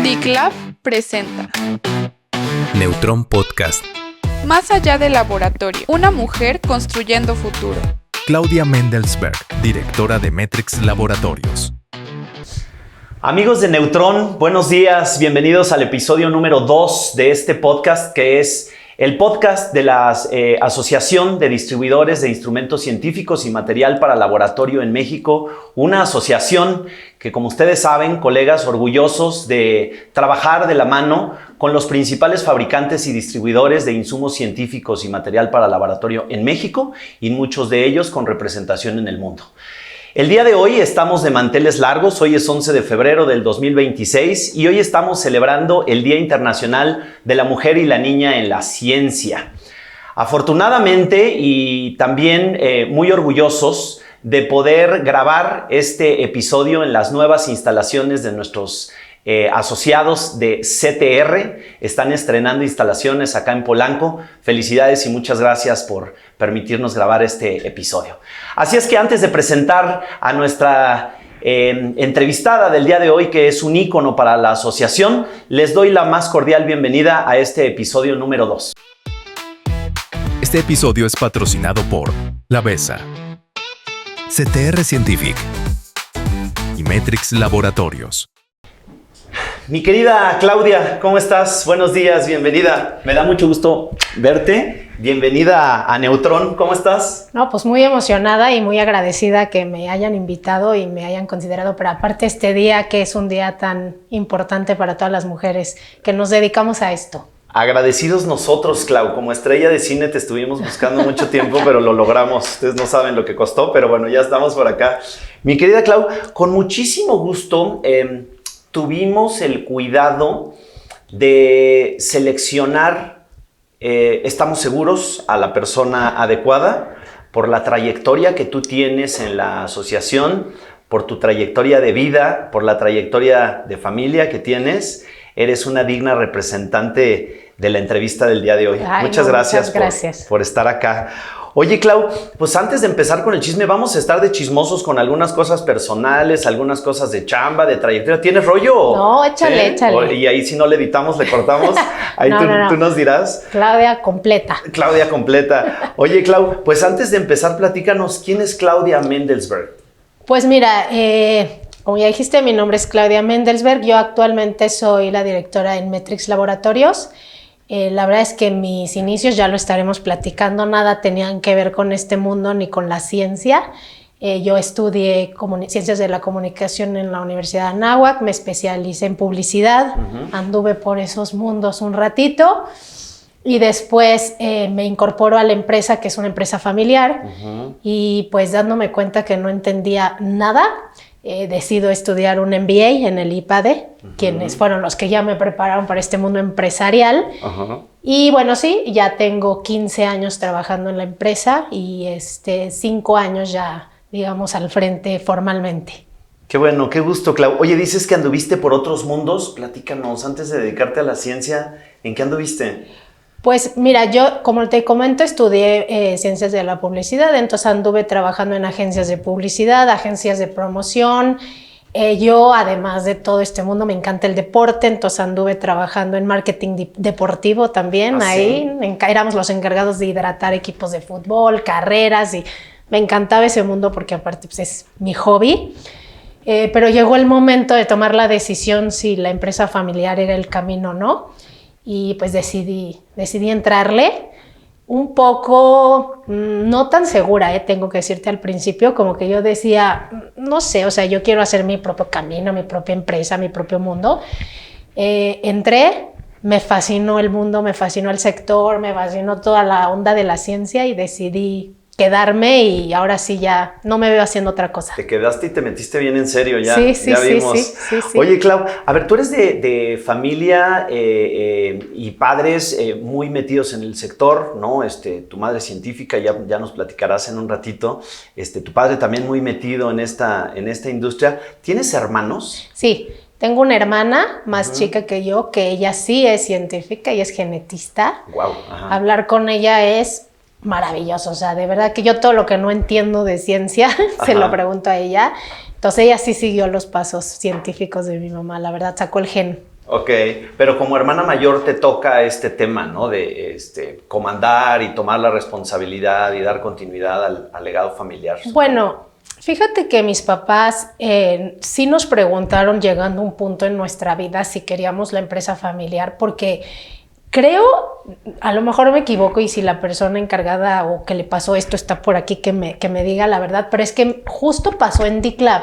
DICLAB presenta Neutrón Podcast. Más allá del laboratorio, una mujer construyendo futuro. Claudia Mendelsberg, directora de Metrix Laboratorios. Amigos de Neutrón, buenos días, bienvenidos al episodio número 2 de este podcast, que es el podcast de la Asociación de Distribuidores de Instrumentos Científicos y Material para Laboratorio en México, una asociación que, como ustedes saben, colegas orgullosos de trabajar de la mano con los principales fabricantes y distribuidores de insumos científicos y material para laboratorio en México, y muchos de ellos con representación en el mundo. El día de hoy estamos de manteles largos, hoy es 11 de febrero del 2026 y hoy estamos celebrando el Día Internacional de la Mujer y la Niña en la Ciencia. Afortunadamente y también muy orgullosos de poder grabar este episodio en las nuevas instalaciones de nuestros asociados de CTR. Están estrenando instalaciones acá en Polanco. Felicidades y muchas gracias por permitirnos grabar este episodio. Así es que antes de presentar a nuestra entrevistada del día de hoy, que es un ícono para la asociación, les doy la más cordial bienvenida a este episodio número 2. Este episodio es patrocinado por La Besa, CTR Scientific y Metrix Laboratorios. Mi querida Claudia, ¿cómo estás? Buenos días, bienvenida. Me da mucho gusto verte. Bienvenida a Neutrón, ¿cómo estás? No, pues muy emocionada y muy agradecida que me hayan invitado y me hayan considerado, pero aparte este día que es un día tan importante para todas las mujeres que nos dedicamos a esto. Agradecidos nosotros, Clau. Como estrella de cine te estuvimos buscando mucho tiempo, pero lo logramos. Ustedes no saben lo que costó, pero bueno, ya estamos por acá. Mi querida Clau, con muchísimo gusto tuvimos el cuidado de seleccionar, estamos seguros, a la persona adecuada por la trayectoria que tú tienes en la asociación, por tu trayectoria de vida, por la trayectoria de familia que tienes. Eres una digna representante de la entrevista del día de hoy. Muchas gracias por estar acá. Oye, Clau, pues antes de empezar con el chisme, vamos a estar de chismosos con algunas cosas personales, algunas cosas de chamba, de trayectoria. ¿Tienes rollo? No, échale. Y ahí si no le editamos, le cortamos. Ahí no. Tú nos dirás. Claudia completa. Claudia completa. Oye, Clau, pues antes de empezar, platícanos, ¿quién es Claudia Mendelsberg? Pues mira, como ya dijiste, mi nombre es Claudia Mendelsberg. Yo actualmente soy la directora en Metrix Laboratorios. La verdad es que mis inicios, ya lo estaremos platicando, nada tenían que ver con este mundo ni con la ciencia. Yo estudié Ciencias de la Comunicación en la Universidad de Anáhuac, me especialicé en publicidad, anduve por esos mundos un ratito y después me incorporo a la empresa, que es una empresa familiar, y pues dándome cuenta que no entendía nada, decido estudiar un MBA en el IPADE, quienes fueron los que ya me prepararon para este mundo empresarial. Y bueno, sí, ya tengo 15 años trabajando en la empresa y 5 años ya, digamos, al frente formalmente. Qué bueno, qué gusto, Clau. Oye, dices que anduviste por otros mundos. Platícanos, antes de dedicarte a la ciencia, ¿en qué anduviste? Pues mira, yo, como te comento, estudié Ciencias de la Publicidad, entonces anduve trabajando en agencias de publicidad, agencias de promoción. Yo, además de todo este mundo, me encanta el deporte, entonces anduve trabajando en marketing deportivo también. Ahí éramos los encargados de hidratar equipos de fútbol, carreras, y me encantaba ese mundo porque aparte pues, es mi hobby. Pero llegó el momento de tomar la decisión si la empresa familiar era el camino o no. Y pues decidí entrarle un poco, no tan segura, tengo que decirte al principio, como que yo decía, no sé, o sea, yo quiero hacer mi propio camino, mi propia empresa, mi propio mundo. Entré, me fascinó el mundo, me fascinó el sector, me fascinó toda la onda de la ciencia y decidí quedarme y ahora sí ya no me veo haciendo otra cosa. Te quedaste y te metiste bien en serio, ya, sí, ya vimos. Sí. Oye, Clau, a ver, tú eres de familia y padres muy metidos en el sector, ¿no? Tu madre es científica, ya nos platicarás en un ratito. Tu padre también muy metido en esta industria. ¿Tienes hermanos? Sí. Tengo una hermana más chica que yo, que ella sí es científica y es genetista. Wow. Hablar con ella es maravilloso, o sea, de verdad que yo todo lo que no entiendo de ciencia se lo pregunto a ella. Entonces ella sí siguió los pasos científicos de mi mamá, la verdad sacó el gen Ok, pero como hermana mayor te toca este tema, ¿no? De comandar y tomar la responsabilidad y dar continuidad al legado familiar. Bueno, fíjate que mis papás sí nos preguntaron llegando a un punto en nuestra vida si queríamos la empresa familiar, porque creo, a lo mejor me equivoco y si la persona encargada o que le pasó esto está por aquí, que me diga la verdad, pero es que justo pasó en D-Club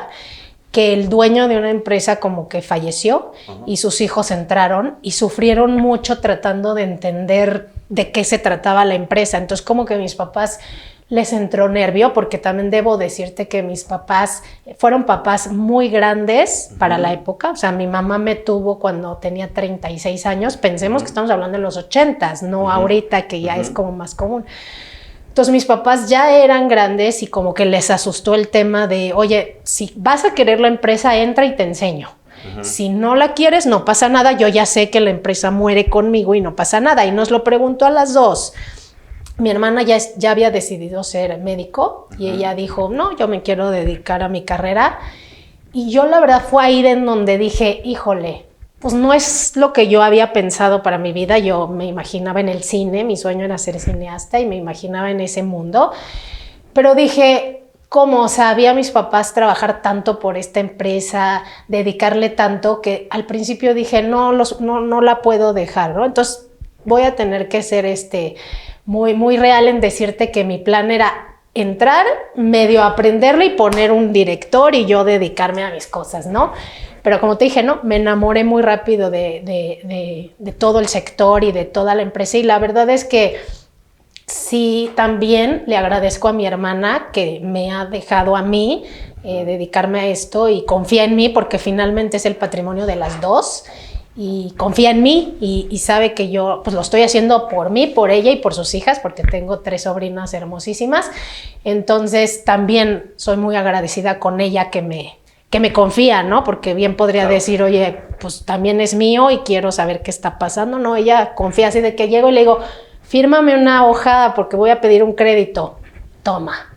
que el dueño de una empresa como que falleció y sus hijos entraron y sufrieron mucho tratando de entender de qué se trataba la empresa. Entonces como que mis papás les entró nervio, porque también debo decirte que mis papás fueron papás muy grandes para la época. O sea, mi mamá me tuvo cuando tenía 36 años. Pensemos que estamos hablando de los 80s, no ahorita que ya es como más común. Entonces mis papás ya eran grandes y como que les asustó el tema de, oye, si vas a querer la empresa, entra y te enseño. Si no la quieres, no pasa nada. Yo ya sé que la empresa muere conmigo y no pasa nada. Y nos lo preguntó a las dos. Mi hermana ya había decidido ser médico y ella dijo, no, yo me quiero dedicar a mi carrera. Y yo la verdad fue ahí en donde dije, híjole, pues no es lo que yo había pensado para mi vida. Yo me imaginaba en el cine, mi sueño era ser cineasta y me imaginaba en ese mundo. Pero dije, ¿cómo? O sea, vi a mis papás trabajar tanto por esta empresa, dedicarle tanto, que al principio dije, no la puedo dejar, ¿no? Entonces voy a tener que ser muy real en decirte que mi plan era entrar, medio aprenderle y poner un director y yo dedicarme a mis cosas, ¿no? Pero como te dije, no, me enamoré muy rápido de todo el sector y de toda la empresa, y la verdad es que sí, también le agradezco a mi hermana que me ha dejado a mí dedicarme a esto y confía en mí, porque finalmente es el patrimonio de las dos. Y confía en mí y sabe que yo pues lo estoy haciendo por mí, por ella y por sus hijas, porque tengo 3 sobrinas hermosísimas. Entonces también soy muy agradecida con ella que me confía, ¿no? Porque bien podría decir, oye, pues también es mío y quiero saber qué está pasando. No, ella confía, así de que llego y le digo, fírmame una hoja porque voy a pedir un crédito. Toma.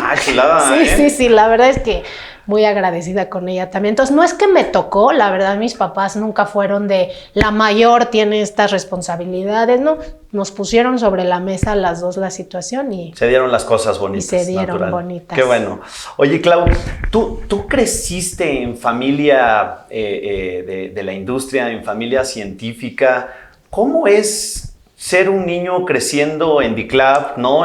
Ah, chulada, Sí, la verdad es que muy agradecida con ella también. Entonces, no es que me tocó, la verdad, mis papás nunca fueron de la mayor tiene estas responsabilidades, ¿no? Nos pusieron sobre la mesa las dos la situación y se dieron las cosas bonitas. Y se dieron natural. bonitas. Qué bueno. Oye, Clau, ¿tú creciste en familia de la industria, en familia científica? ¿Cómo es ser un niño creciendo en D-Club, ¿no?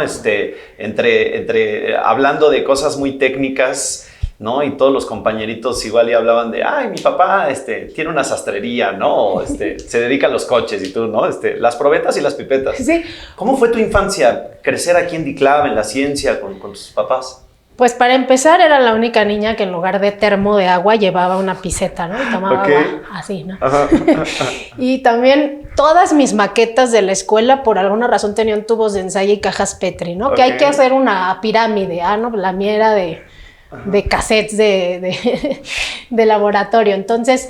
Hablando de cosas muy técnicas, ¿no? Y todos los compañeritos igual y hablaban de, ay, mi papá tiene una sastrería, ¿no? Se dedica a los coches y tú, ¿no? Las probetas y las pipetas. Sí. ¿Cómo fue tu infancia? Crecer aquí en D-Club, en la ciencia, con tus papás. Pues para empezar era la única niña que en lugar de termo de agua llevaba una piseta, ¿no? Y tomaba agua así, ¿no? Y también todas mis maquetas de la escuela por alguna razón tenían tubos de ensayo y cajas Petri, ¿no? Que hay que hacer una pirámide, ¿no? La mía era de cassettes de laboratorio. Entonces,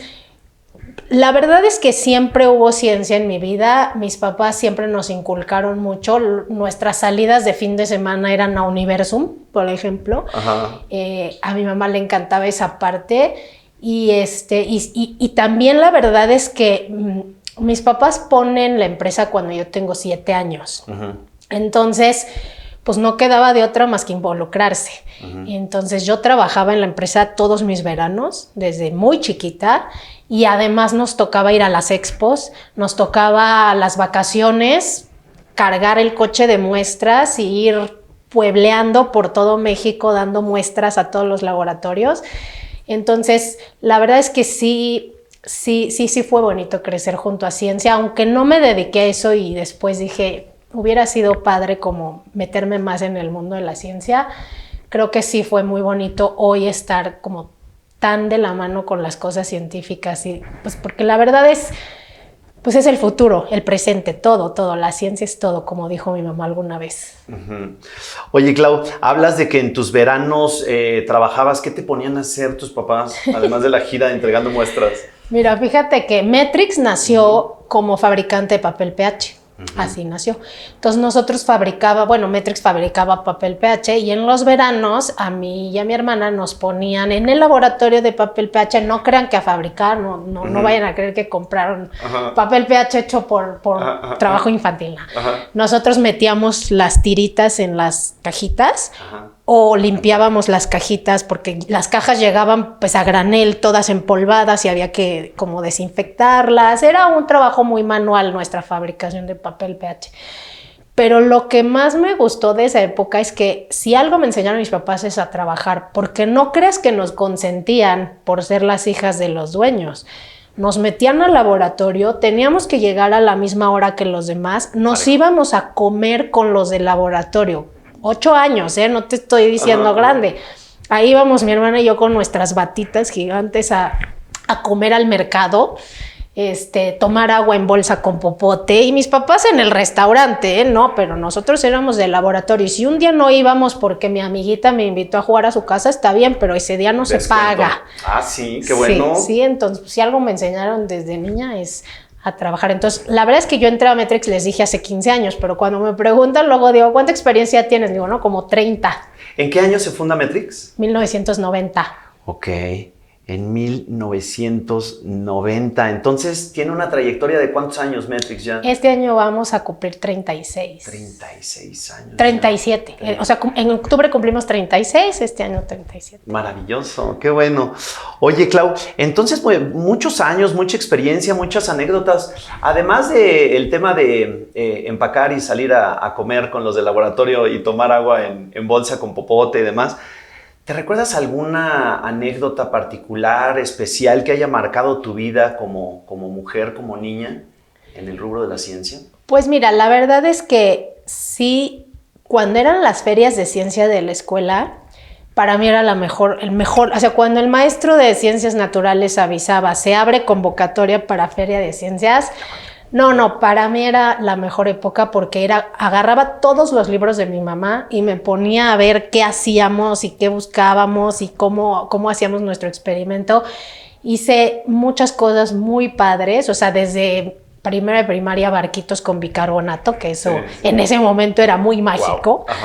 la verdad es que siempre hubo ciencia en mi vida. Mis papás siempre nos inculcaron mucho. Nuestras salidas de fin de semana eran a Universum, por ejemplo. A mi mamá le encantaba esa parte. Y también la verdad es que mis papás ponen la empresa cuando yo tengo 7 años. Entonces, pues no quedaba de otra más que involucrarse. Entonces yo trabajaba en la empresa todos mis veranos, desde muy chiquita, y además nos tocaba ir a las expos, nos tocaba a las vacaciones, cargar el coche de muestras y ir puebleando por todo México, dando muestras a todos los laboratorios. Entonces, la verdad es que sí fue bonito crecer junto a ciencia, aunque no me dediqué a eso y después dije, hubiera sido padre como meterme más en el mundo de la ciencia. Creo que sí fue muy bonito hoy estar como tan de la mano con las cosas científicas y pues porque la verdad es el futuro, el presente, todo, la ciencia es todo, como dijo mi mamá alguna vez. Oye, Clau, hablas de que en tus veranos trabajabas. ¿Qué te ponían a hacer tus papás, además de la gira de entregando muestras? Mira, fíjate que Metrix nació como fabricante de papel PH. Así nació. Entonces nosotros Metrix fabricaba papel PH y en los veranos a mí y a mi hermana nos ponían en el laboratorio de papel PH, no crean que a fabricar, no vayan a creer que compraron papel PH hecho por trabajo infantil. Nosotros metíamos las tiritas en las cajitas o limpiábamos las cajitas porque las cajas llegaban pues a granel, todas empolvadas y había que como desinfectarlas. Era un trabajo muy manual nuestra fabricación de papel PH. Pero lo que más me gustó de esa época es que si algo me enseñaron mis papás es a trabajar, porque no creas que nos consentían por ser las hijas de los dueños. Nos metían al laboratorio, teníamos que llegar a la misma hora que los demás, nos íbamos a comer con los del laboratorio. 8 años, no te estoy diciendo grande. Ahí íbamos mi hermana y yo con nuestras batitas gigantes a comer al mercado, tomar agua en bolsa con popote y mis papás en el restaurante, no, pero nosotros éramos del laboratorio y si un día no íbamos porque mi amiguita me invitó a jugar a su casa, está bien, pero ese día no se paga. Ah, sí, qué bueno. Sí, entonces si algo me enseñaron desde niña es a trabajar. Entonces, la verdad es que yo entré a Metrix, les dije hace 15 años, pero cuando me preguntan, luego digo, ¿cuánta experiencia tienes? Digo, no, como 30. ¿En qué año se funda Metrix? 1990. Ok, en 1990. Entonces, ¿tiene una trayectoria de cuántos años Metrix ya? Este año vamos a cumplir 36. 36 años. 37. Ya. O sea, en octubre cumplimos 36, este año 37. Maravilloso, qué bueno. Oye, Clau, entonces muchos años, mucha experiencia, muchas anécdotas. Además del tema de empacar y salir a comer con los del laboratorio y tomar agua en bolsa con popote y demás, ¿te recuerdas alguna anécdota particular, especial, que haya marcado tu vida como mujer, como niña, en el rubro de la ciencia? Pues mira, la verdad es que sí, cuando eran las ferias de ciencia de la escuela, para mí era el mejor, o sea, cuando el maestro de ciencias naturales avisaba, se abre convocatoria para feria de ciencias, no, para mí era la mejor época porque agarraba todos los libros de mi mamá y me ponía a ver qué hacíamos y qué buscábamos y cómo hacíamos nuestro experimento. Hice muchas cosas muy padres, o sea, desde primero de primaria barquitos con bicarbonato, que eso en ese momento era muy mágico. Wow.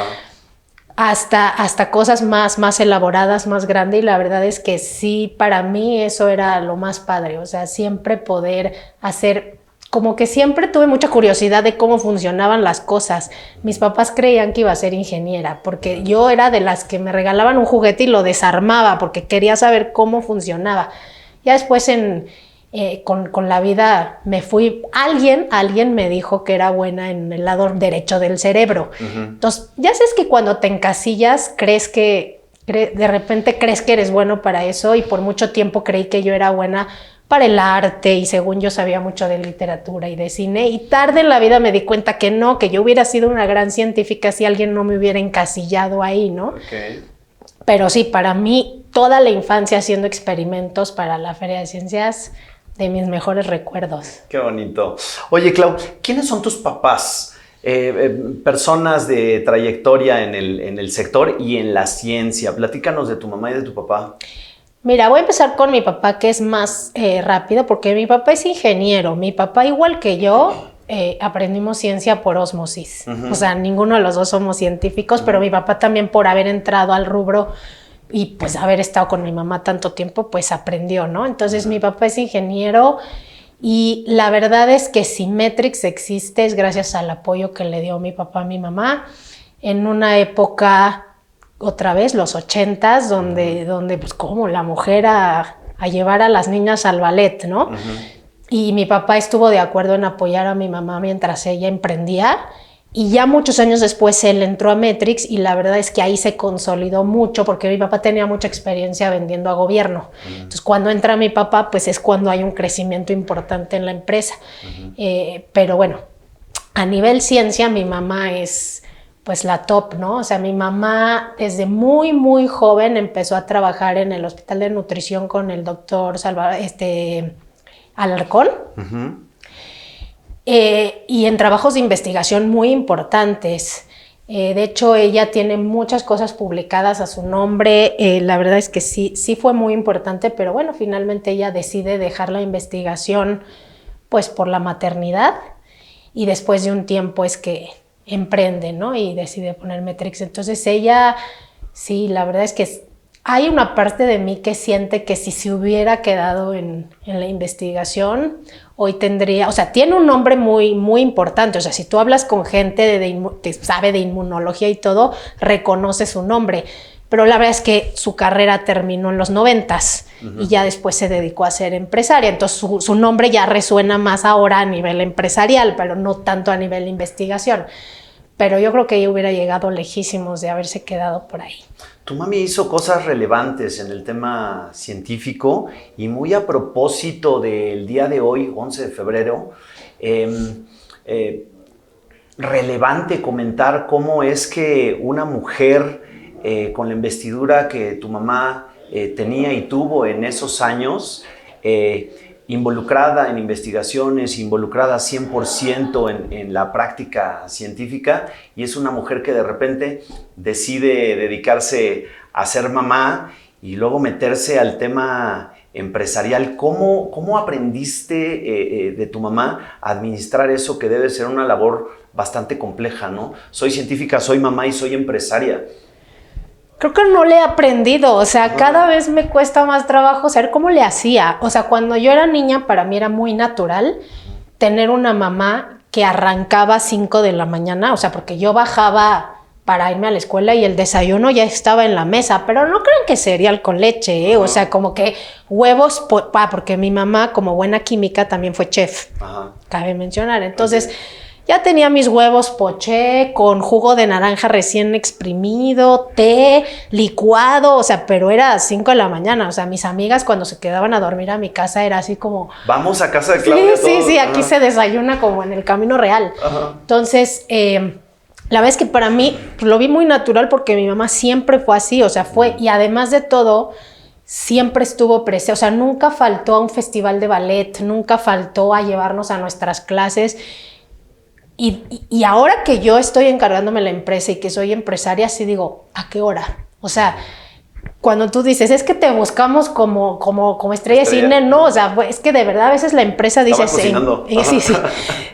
Hasta cosas más elaboradas, más grandes, y la verdad es que sí, para mí eso era lo más padre, o sea, siempre poder hacer. Como que siempre tuve mucha curiosidad de cómo funcionaban las cosas. Mis papás creían que iba a ser ingeniera, porque yo era de las que me regalaban un juguete y lo desarmaba, porque quería saber cómo funcionaba. Ya después con la vida me fui, alguien me dijo que era buena en el lado derecho del cerebro. Entonces, ya sabes que cuando te encasillas, de repente crees que eres bueno para eso, y por mucho tiempo creí que yo era buena para el arte y según yo sabía mucho de literatura y de cine, y tarde en la vida me di cuenta que no, que yo hubiera sido una gran científica si alguien no me hubiera encasillado ahí, ¿no? Okay. Pero sí, para mí toda la infancia haciendo experimentos para la Feria de Ciencias, de mis mejores recuerdos. Qué bonito. Oye, Clau, ¿quiénes son tus papás? Personas de trayectoria en el sector y en la ciencia. Platícanos de tu mamá y de tu papá. Mira, voy a empezar con mi papá, que es más rápido, porque mi papá es ingeniero. Mi papá, igual que yo, aprendimos ciencia por ósmosis. O sea, ninguno de los dos somos científicos, pero mi papá también, por haber entrado al rubro y pues haber estado con mi mamá tanto tiempo, pues aprendió, ¿no? Entonces mi papá es ingeniero y la verdad es que si Metrix existe es gracias al apoyo que le dio mi papá a mi mamá en una época, otra vez, los 80s, donde pues como la mujer a llevar a las niñas al ballet, ¿no? Y mi papá estuvo de acuerdo en apoyar a mi mamá mientras ella emprendía. Y ya muchos años después él entró a Metrix y la verdad es que ahí se consolidó mucho porque mi papá tenía mucha experiencia vendiendo a gobierno. Entonces cuando entra mi papá pues es cuando hay un crecimiento importante en la empresa. Pero bueno, a nivel ciencia mi mamá es pues la top, ¿no? O sea, mi mamá desde muy, muy joven empezó a trabajar en el Hospital de Nutrición con el doctor Alarcón. Y en trabajos de investigación muy importantes. De hecho, ella tiene muchas cosas publicadas a su nombre. La verdad es que sí fue muy importante, pero bueno, finalmente ella decide dejar la investigación pues por la maternidad. y después de un tiempo es que emprende, ¿no? Y decide poner Metrix. Entonces ella, sí, la verdad es que hay una parte de mí que siente que si se hubiera quedado en la investigación, hoy tendría, o sea, tiene un nombre muy, muy importante. O sea, si tú hablas con gente que sabe de inmunología y todo, reconoce su nombre. Pero la verdad es que su carrera terminó en los 90s y ya después se dedicó a ser empresaria. Entonces su nombre ya resuena más ahora a nivel empresarial, pero no tanto a nivel de investigación. Pero yo creo que ella hubiera llegado lejísimos de haberse quedado por ahí. Tu mami hizo cosas relevantes en el tema científico y muy a propósito del día de hoy, 11 de febrero, relevante comentar cómo es que una mujer con la investidura que tu mamá tenía y tuvo en esos años, involucrada en investigaciones, involucrada 100% en la práctica científica, y es una mujer que de repente decide dedicarse a ser mamá y luego meterse al tema empresarial. ¿Cómo aprendiste de tu mamá a administrar eso que debe ser una labor bastante compleja, ¿no? Soy científica, soy mamá y soy empresaria. Creo que no le he aprendido, o sea, cada vez me cuesta más trabajo saber cómo le hacía. O sea, cuando yo era niña, para mí era muy natural tener una mamá que arrancaba a 5 de la mañana, o sea, porque yo bajaba para irme a la escuela y el desayuno ya estaba en la mesa, pero no crean que cereal con leche, o sea, como que huevos, porque mi mamá, como buena química, también fue chef, cabe mencionar. Entonces, ya tenía mis huevos poché con jugo de naranja recién exprimido, té, licuado, o sea, pero era a 5 de la mañana. O sea, mis amigas cuando se quedaban a dormir a mi casa era así como... Vamos a casa de Claudia. Sí, aquí se desayuna como en el camino real. Entonces, la verdad es que para mí lo vi muy natural porque mi mamá siempre fue así, o sea, y además de todo... siempre estuvo presente, o sea, nunca faltó a un festival de ballet, nunca faltó a llevarnos a nuestras clases. Y ahora que yo estoy encargándome de la empresa y que soy empresaria, sí digo, ¿a qué hora? O sea, cuando tú dices, es que te buscamos como estrella de cine, no, o sea, es que de verdad a veces la empresa dice, sí,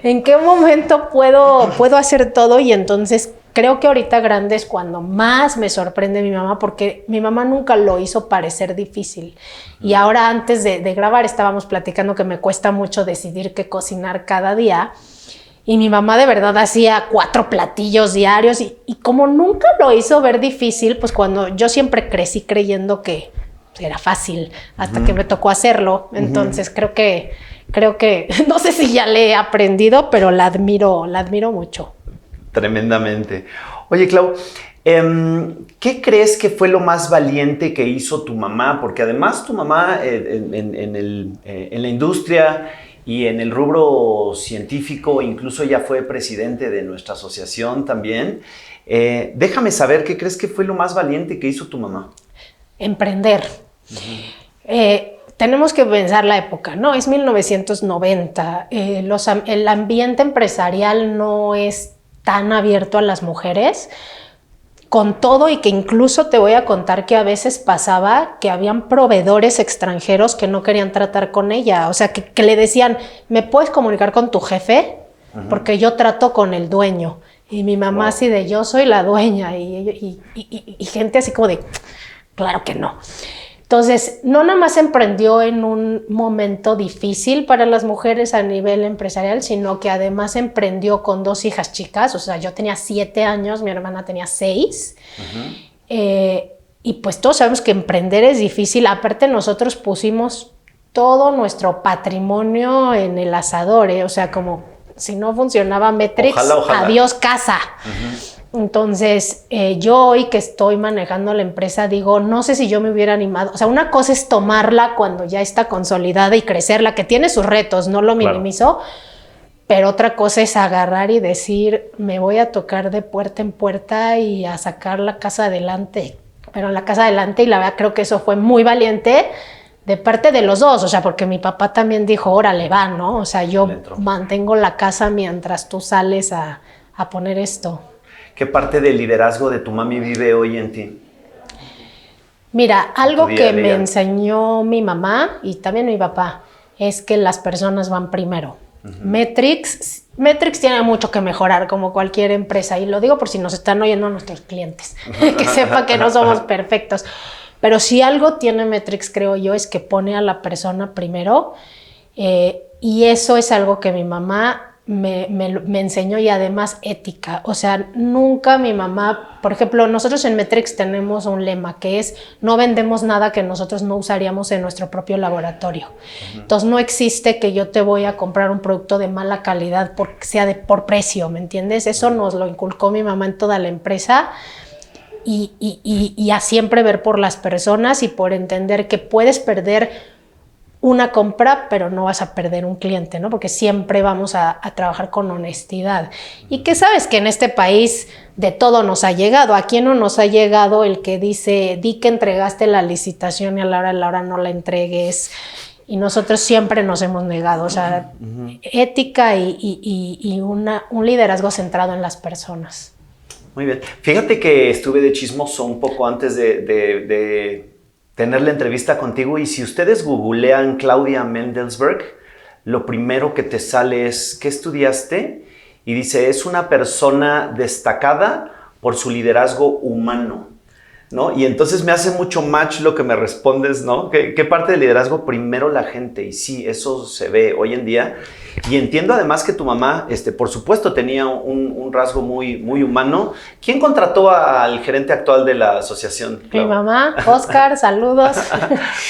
¿en qué momento puedo hacer todo? Y entonces creo que ahorita grande es cuando más me sorprende mi mamá, porque mi mamá nunca lo hizo parecer difícil. Y ahora antes de grabar estábamos platicando que me cuesta mucho decidir qué cocinar cada día. Y mi mamá de verdad hacía 4 platillos diarios y como nunca lo hizo ver difícil, pues cuando yo siempre crecí creyendo que era fácil hasta que me tocó hacerlo. Entonces creo que no sé si ya le he aprendido, pero la admiro mucho. Tremendamente. Oye, Clau, ¿qué crees que fue lo más valiente que hizo tu mamá? Porque además tu mamá en la industria y en el rubro científico, incluso ya fue presidente de nuestra asociación también. Déjame saber, ¿qué crees que fue lo más valiente que hizo tu mamá? Emprender. Tenemos que pensar la época, ¿no? Es 1990. El ambiente empresarial no es tan abierto a las mujeres. Con todo y que incluso te voy a contar que a veces pasaba que habían proveedores extranjeros que no querían tratar con ella. O sea, que le decían, ¿me puedes comunicar con tu jefe? Porque yo trato con el dueño. Y mi mamá así de, yo soy la dueña. Y gente así como de, claro que no. Entonces, no nada más emprendió en un momento difícil para las mujeres a nivel empresarial, sino que además emprendió con 2 hijas chicas. O sea, yo tenía 7 años, mi hermana tenía 6. Y pues todos sabemos que emprender es difícil. Aparte, nosotros pusimos todo nuestro patrimonio en el asador, O sea, como si no funcionaba Metrix, ojalá. Adiós casa. Entonces, yo hoy que estoy manejando la empresa, digo, no sé si yo me hubiera animado. O sea, una cosa es tomarla cuando ya está consolidada y crecerla, que tiene sus retos, no lo minimizo, pero otra cosa es agarrar y decir, me voy a tocar de puerta en puerta y a sacar la casa adelante. Pero la casa adelante, y la verdad creo que eso fue muy valiente de parte de los dos, o sea, porque mi papá también dijo, órale, va, ¿no? O sea, yo mantengo la casa mientras tú sales a poner esto. ¿Qué parte del liderazgo de tu mami vive hoy en ti? Mira, algo que me enseñó mi mamá y también mi papá es que las personas van primero. Metrix tiene mucho que mejorar, como cualquier empresa, y lo digo por si nos están oyendo nuestros clientes, que sepa que no somos perfectos. Pero si algo tiene Metrix, creo yo, es que pone a la persona primero, y eso es algo que mi mamá me enseñó, y además ética. O sea, nunca mi mamá, por ejemplo, nosotros en Metrix tenemos un lema que es: no vendemos nada que nosotros no usaríamos en nuestro propio laboratorio. Entonces no existe que yo te voy a comprar un producto de mala calidad porque sea por precio, ¿me entiendes? Eso nos lo inculcó mi mamá en toda la empresa, y a siempre ver por las personas y por entender que puedes perder una compra, pero no vas a perder un cliente, ¿no? Porque siempre vamos a trabajar con honestidad. Y que sabes que en este país de todo nos ha llegado. ¿A quién no nos ha llegado el que dice: di que entregaste la licitación y a la hora no la entregues? Y nosotros siempre nos hemos negado. O sea, ética y un liderazgo centrado en las personas. Muy bien. Fíjate que estuve de chismoso un poco antes de tener la entrevista contigo, y si ustedes googlean Claudia Mendelsberg, lo primero que te sale es: ¿qué estudiaste? Y dice: es una persona destacada por su liderazgo humano, ¿no? Y entonces me hace mucho match lo que me respondes, ¿no? ¿Qué parte del liderazgo? Primero la gente. Y sí, eso se ve hoy en día. Y entiendo además que tu mamá, por supuesto, tenía un rasgo muy, muy humano. ¿Quién contrató al gerente actual de la asociación, Clau? Mi mamá, Oscar, saludos.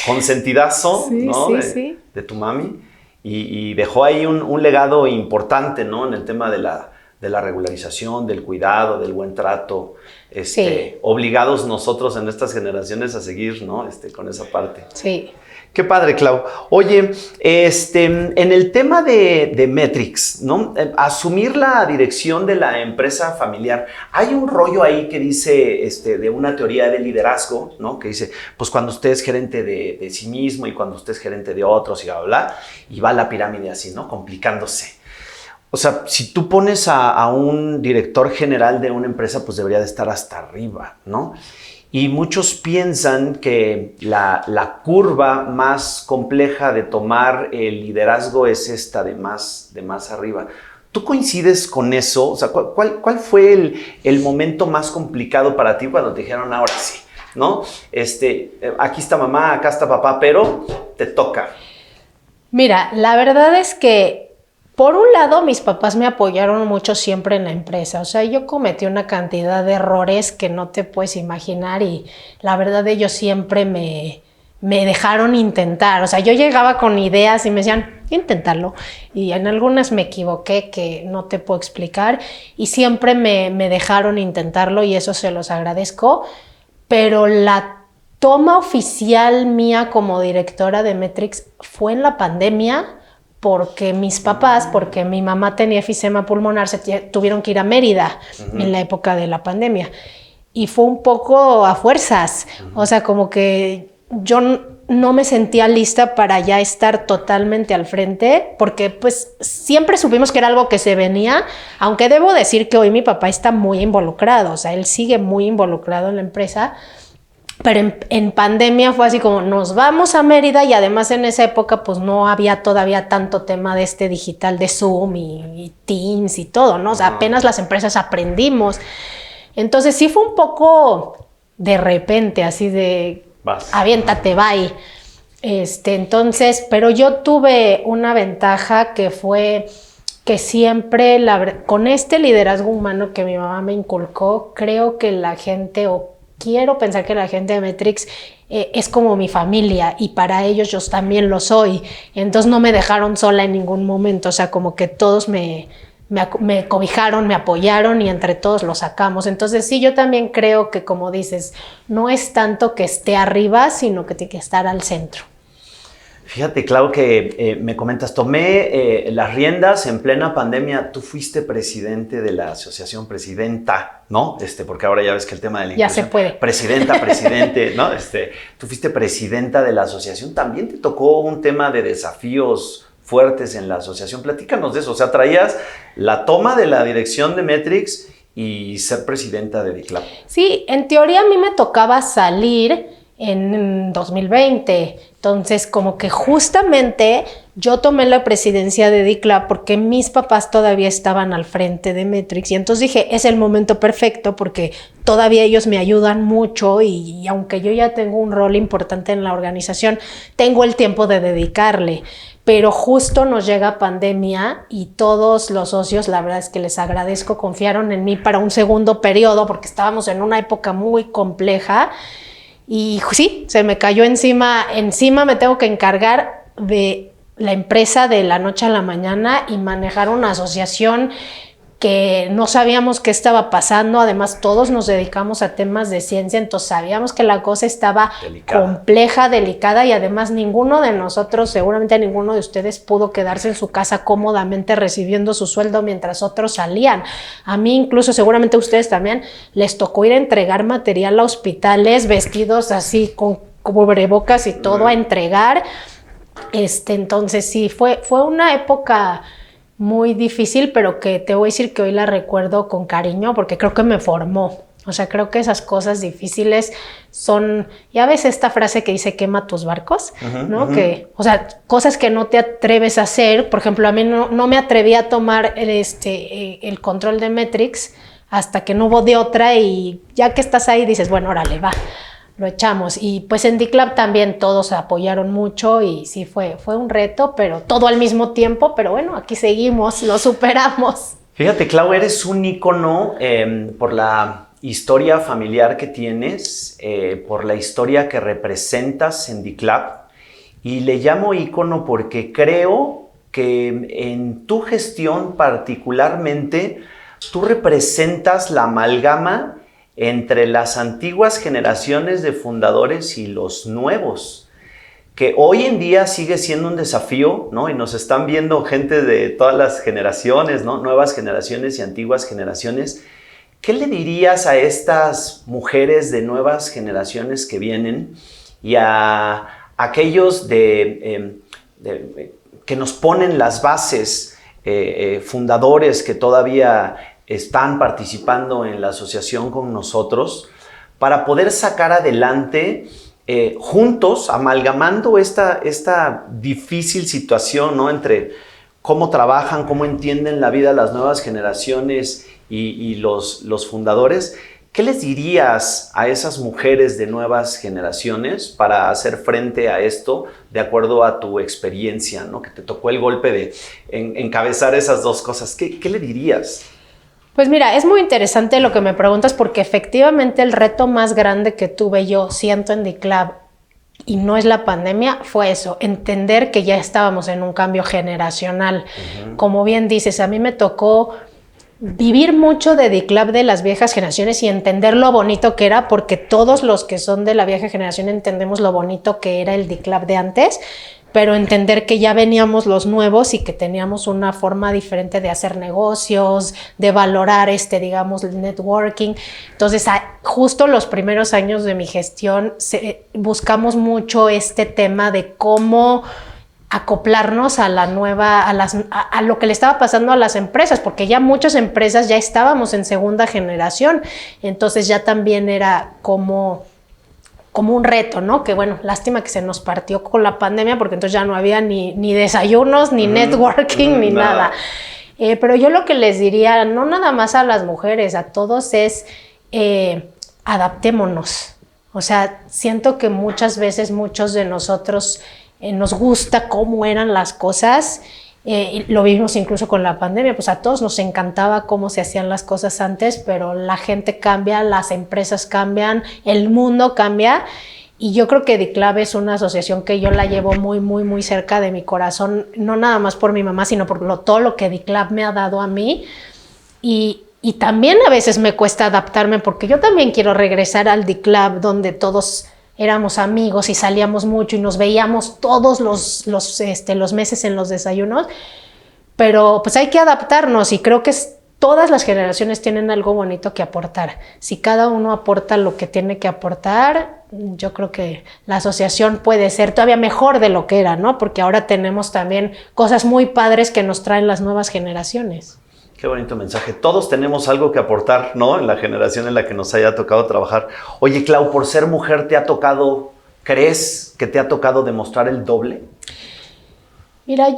Consentidazo, sí, ¿no? Sí. De tu mami. Y dejó ahí un legado importante, ¿no? En el tema de la regularización, del cuidado, del buen trato. Obligados nosotros en estas generaciones a seguir, ¿no? Con esa parte. Sí. Qué padre, Clau. Oye, en el tema de Metrix, ¿no? Asumir la dirección de la empresa familiar, hay un rollo ahí que dice, de una teoría de liderazgo, ¿no? Que dice, pues cuando usted es gerente de sí mismo y cuando usted es gerente de otros y bla, bla, bla, y va la pirámide así, ¿no? Complicándose. O sea, si tú pones a un director general de una empresa, pues debería de estar hasta arriba, ¿no? Y muchos piensan que la curva más compleja de tomar el liderazgo es esta de más arriba. ¿Tú coincides con eso? O sea, ¿cuál fue el momento más complicado para ti cuando te dijeron: ahora sí, ¿no? Aquí está mamá, acá está papá, pero te toca? Mira, la verdad es que por un lado, mis papás me apoyaron mucho siempre en la empresa. O sea, yo cometí una cantidad de errores que no te puedes imaginar, y la verdad ellos siempre me dejaron intentar. O sea, yo llegaba con ideas y me decían: inténtalo. Y en algunas me equivoqué que no te puedo explicar, y siempre me dejaron intentarlo, y eso se los agradezco. Pero la toma oficial mía como directora de Metrix fue en la pandemia, porque mis papás, porque mi mamá tenía efisema pulmonar, tuvieron que ir a Mérida en la época de la pandemia. Y fue un poco a fuerzas. O sea, como que yo no me sentía lista para ya estar totalmente al frente, porque pues siempre supimos que era algo que se venía, aunque debo decir que hoy mi papá está muy involucrado. O sea, él sigue muy involucrado en la empresa. Pero en pandemia fue así como: nos vamos a Mérida, y además en esa época pues no había todavía tanto tema de digital de Zoom y Teams y todo, ¿no? O sea, apenas las empresas aprendimos. Entonces sí fue un poco de repente, así de aviéntate, bye. Entonces, pero yo tuve una ventaja que fue que siempre, con este liderazgo humano que mi mamá me inculcó, creo que la gente, quiero pensar que la gente de Metrix es como mi familia, y para ellos yo también lo soy. Entonces no me dejaron sola en ningún momento. O sea, como que todos me cobijaron, me apoyaron, y entre todos lo sacamos. Entonces sí, yo también creo que, como dices, no es tanto que esté arriba, sino que tiene que estar al centro. Fíjate, Clau, que me comentas, tomé las riendas en plena pandemia. Tú fuiste presidente de la asociación, presidenta, ¿no? Porque ahora ya ves que el tema de la inclusión. Ya se puede. Presidenta, presidente, ¿no? Tú fuiste presidenta de la asociación. También te tocó un tema de desafíos fuertes en la asociación. Platícanos de eso. O sea, traías la toma de la dirección de Metrix y ser presidenta de DICLAP. Sí, en teoría a mí me tocaba salir en 2020. Entonces, como que justamente yo tomé la presidencia de DICLAB porque mis papás todavía estaban al frente de Metrix y entonces dije, es el momento perfecto porque todavía ellos me ayudan mucho y aunque yo ya tengo un rol importante en la organización, tengo el tiempo de dedicarle. Pero justo nos llega pandemia y todos los socios, la verdad es que les agradezco, confiaron en mí para un segundo periodo porque estábamos en una época muy compleja y sí, se me cayó encima me tengo que encargar de la empresa de la noche a la mañana y manejar una asociación que no sabíamos qué estaba pasando, además todos nos dedicamos a temas de ciencia, entonces sabíamos que la cosa estaba compleja, delicada y además ninguno de nosotros, seguramente ninguno de ustedes pudo quedarse en su casa cómodamente recibiendo su sueldo mientras otros salían. A mí incluso, seguramente a ustedes también, les tocó ir a entregar material a hospitales, vestidos así con cubrebocas y todo a entregar. Entonces sí, fue una época muy difícil, pero que te voy a decir que hoy la recuerdo con cariño porque creo que me formó. O sea, creo que esas cosas difíciles son, ya ves esta frase que dice quema tus barcos, ¿no? Que, o sea, cosas que no te atreves a hacer. Por ejemplo, a mí no me atreví a tomar el control de Metrix hasta que no hubo de otra y ya que estás ahí dices, bueno, órale, va. Lo echamos y pues en DICLAB también todos apoyaron mucho y sí fue un reto, pero todo al mismo tiempo, pero bueno, aquí seguimos, lo superamos. Fíjate, Clau, eres un ícono por la historia familiar que tienes, por la historia que representas en DICLAB y le llamo ícono porque creo que en tu gestión particularmente tú representas la amalgama entre las antiguas generaciones de fundadores y los nuevos, que hoy en día sigue siendo un desafío, ¿no? Y nos están viendo gente de todas las generaciones, ¿no? Nuevas generaciones y antiguas generaciones. ¿Qué le dirías a estas mujeres de nuevas generaciones que vienen y a aquellos que nos ponen las bases, fundadores que todavía están participando en la asociación con nosotros para poder sacar adelante juntos, amalgamando esta difícil situación, ¿no? Entre cómo trabajan, cómo entienden la vida las nuevas generaciones y los fundadores? ¿Qué les dirías a esas mujeres de nuevas generaciones para hacer frente a esto de acuerdo a tu experiencia, ¿no? Que te tocó el golpe de encabezar esas dos cosas. ¿Qué le dirías? Pues mira, es muy interesante lo que me preguntas porque efectivamente el reto más grande que tuve yo, siento en DICLAB, y no es la pandemia, fue eso, entender que ya estábamos en un cambio generacional. Como bien dices, a mí me tocó vivir mucho de DICLAB de las viejas generaciones y entender lo bonito que era, porque todos los que son de la vieja generación entendemos lo bonito que era el DICLAB de antes, pero entender que ya veníamos los nuevos y que teníamos una forma diferente de hacer negocios, de valorar digamos, el networking. Entonces, justo los primeros años de mi gestión buscamos mucho este tema de cómo acoplarnos a la nueva, a lo que le estaba pasando a las empresas, porque ya muchas empresas ya estábamos en segunda generación, entonces ya también era como un reto, ¿no? Que bueno, lástima que se nos partió con la pandemia porque entonces ya no había ni desayunos, ni networking, ni nada. Pero yo lo que les diría, no nada más a las mujeres, a todos es adaptémonos. O sea, siento que muchas veces muchos de nosotros nos gusta cómo eran las cosas. Lo vimos incluso con la pandemia, pues a todos nos encantaba cómo se hacían las cosas antes, pero la gente cambia, las empresas cambian, el mundo cambia y yo creo que DICLAB es una asociación que yo la llevo muy, muy, muy cerca de mi corazón, no nada más por mi mamá, sino por todo lo que DICLAB me ha dado a mí y también a veces me cuesta adaptarme porque yo también quiero regresar al DICLAB donde todos éramos amigos y salíamos mucho y nos veíamos todos los meses en los desayunos, pero pues hay que adaptarnos y creo que todas las generaciones tienen algo bonito que aportar. Si cada uno aporta lo que tiene que aportar, yo creo que la asociación puede ser todavía mejor de lo que era, ¿no? Porque ahora tenemos también cosas muy padres que nos traen las nuevas generaciones. Qué bonito mensaje. Todos tenemos algo que aportar, ¿no? En la generación en la que nos haya tocado trabajar. Oye, Clau, por ser mujer, ¿crees que te ha tocado demostrar el doble? Mira,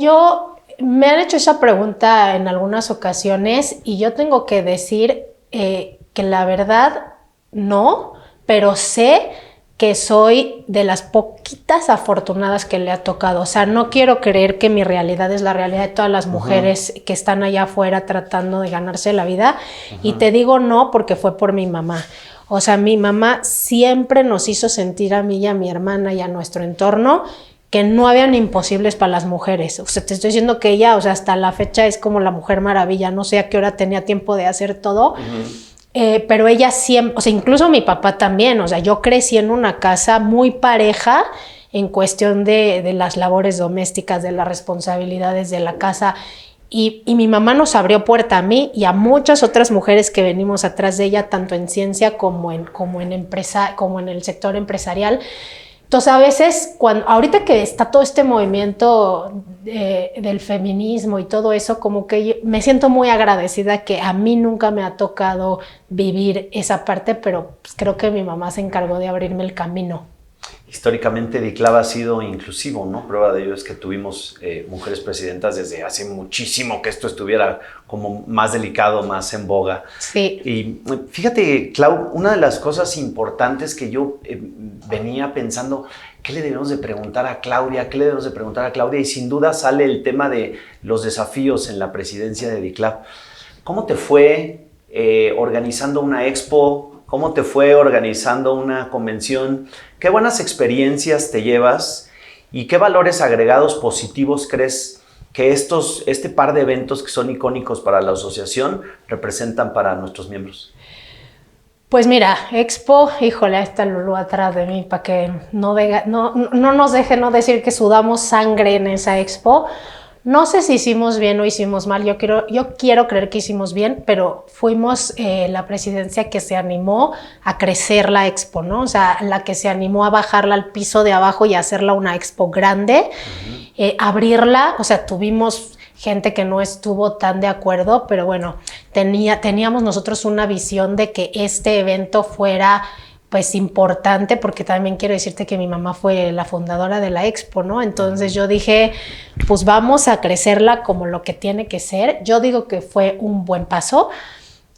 me han hecho esa pregunta en algunas ocasiones y yo tengo que decir que la verdad no, pero sé que soy de las poquitas afortunadas que le ha tocado. O sea, no quiero creer que mi realidad es la realidad de todas las mujeres que están allá afuera tratando de ganarse la vida. Y te digo no porque fue por mi mamá. O sea, mi mamá siempre nos hizo sentir a mí y a mi hermana y a nuestro entorno que no habían imposibles para las mujeres. O sea, te estoy diciendo que ella, o sea, hasta la fecha es como la Mujer Maravilla. No sé a qué hora tenía tiempo de hacer todo. Pero ella siempre, o sea, incluso mi papá también, o sea, yo crecí en una casa muy pareja en cuestión de las labores domésticas, de las responsabilidades de la casa, y mi mamá nos abrió puerta a mí y a muchas otras mujeres que venimos atrás de ella, tanto en ciencia como en el sector empresarial. Entonces, a veces, ahorita que está todo este movimiento del feminismo y todo eso, como que me siento muy agradecida que a mí nunca me ha tocado vivir esa parte, pero pues, creo que mi mamá se encargó de abrirme el camino. Históricamente DICLAB ha sido inclusivo, ¿no? Prueba de ello es que tuvimos mujeres presidentas desde hace muchísimo que esto estuviera como más delicado, más en boga. Sí. Y fíjate, Clau, una de las cosas importantes que yo venía pensando, ¿qué le debemos de preguntar a Claudia? ¿Qué le debemos de preguntar a Claudia? Y sin duda sale el tema de los desafíos en la presidencia de DICLAB. ¿Cómo te fue organizando una expo? ¿Cómo te fue organizando una convención? ¿Qué buenas experiencias te llevas? ¿Y qué valores agregados positivos crees que este par de eventos que son icónicos para la asociación representan para nuestros miembros? Pues mira, Expo, híjole, ahí está Lulú atrás de mí para que no nos deje no decir que sudamos sangre en esa Expo. No sé si hicimos bien o hicimos mal, yo quiero creer que hicimos bien, pero fuimos la presidencia que se animó a crecer la Expo, ¿no? O sea, la que se animó a bajarla al piso de abajo y hacerla una Expo grande, abrirla, o sea, tuvimos gente que no estuvo tan de acuerdo, pero bueno, teníamos nosotros una visión de que este evento fuera pues importante, porque también quiero decirte que mi mamá fue la fundadora de la Expo, ¿no? Entonces yo dije, pues vamos a crecerla como lo que tiene que ser. Yo digo que fue un buen paso.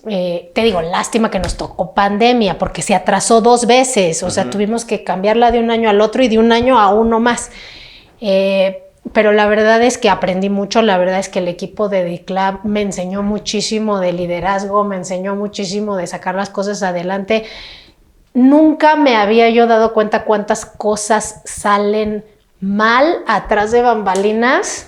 Te digo, lástima que nos tocó pandemia, porque se atrasó 2 veces, o sea, tuvimos que cambiarla de un año al otro y de un año a uno más. Pero la verdad es que aprendí mucho, la verdad es que el equipo de DICLAB me enseñó muchísimo de liderazgo, me enseñó muchísimo de sacar las cosas adelante. Nunca me había yo dado cuenta cuántas cosas salen mal atrás de bambalinas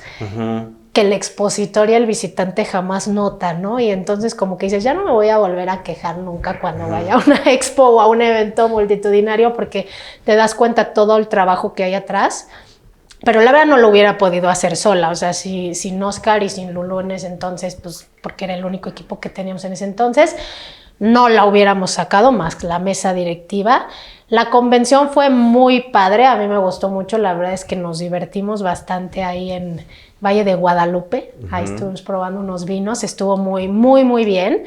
que el expositor y el visitante jamás nota, ¿no? Y entonces como que dices, ya no me voy a volver a quejar nunca cuando vaya a una expo o a un evento multitudinario, porque te das cuenta todo el trabajo que hay atrás. Pero la verdad no lo hubiera podido hacer sola, o sea, sin Oscar y sin Lulú en ese entonces, pues porque era el único equipo que teníamos en ese entonces, no la hubiéramos sacado, más la mesa directiva. La convención fue muy padre, a mí me gustó mucho, la verdad es que nos divertimos bastante ahí en Valle de Guadalupe, ahí estuvimos probando unos vinos, estuvo muy, muy, muy bien.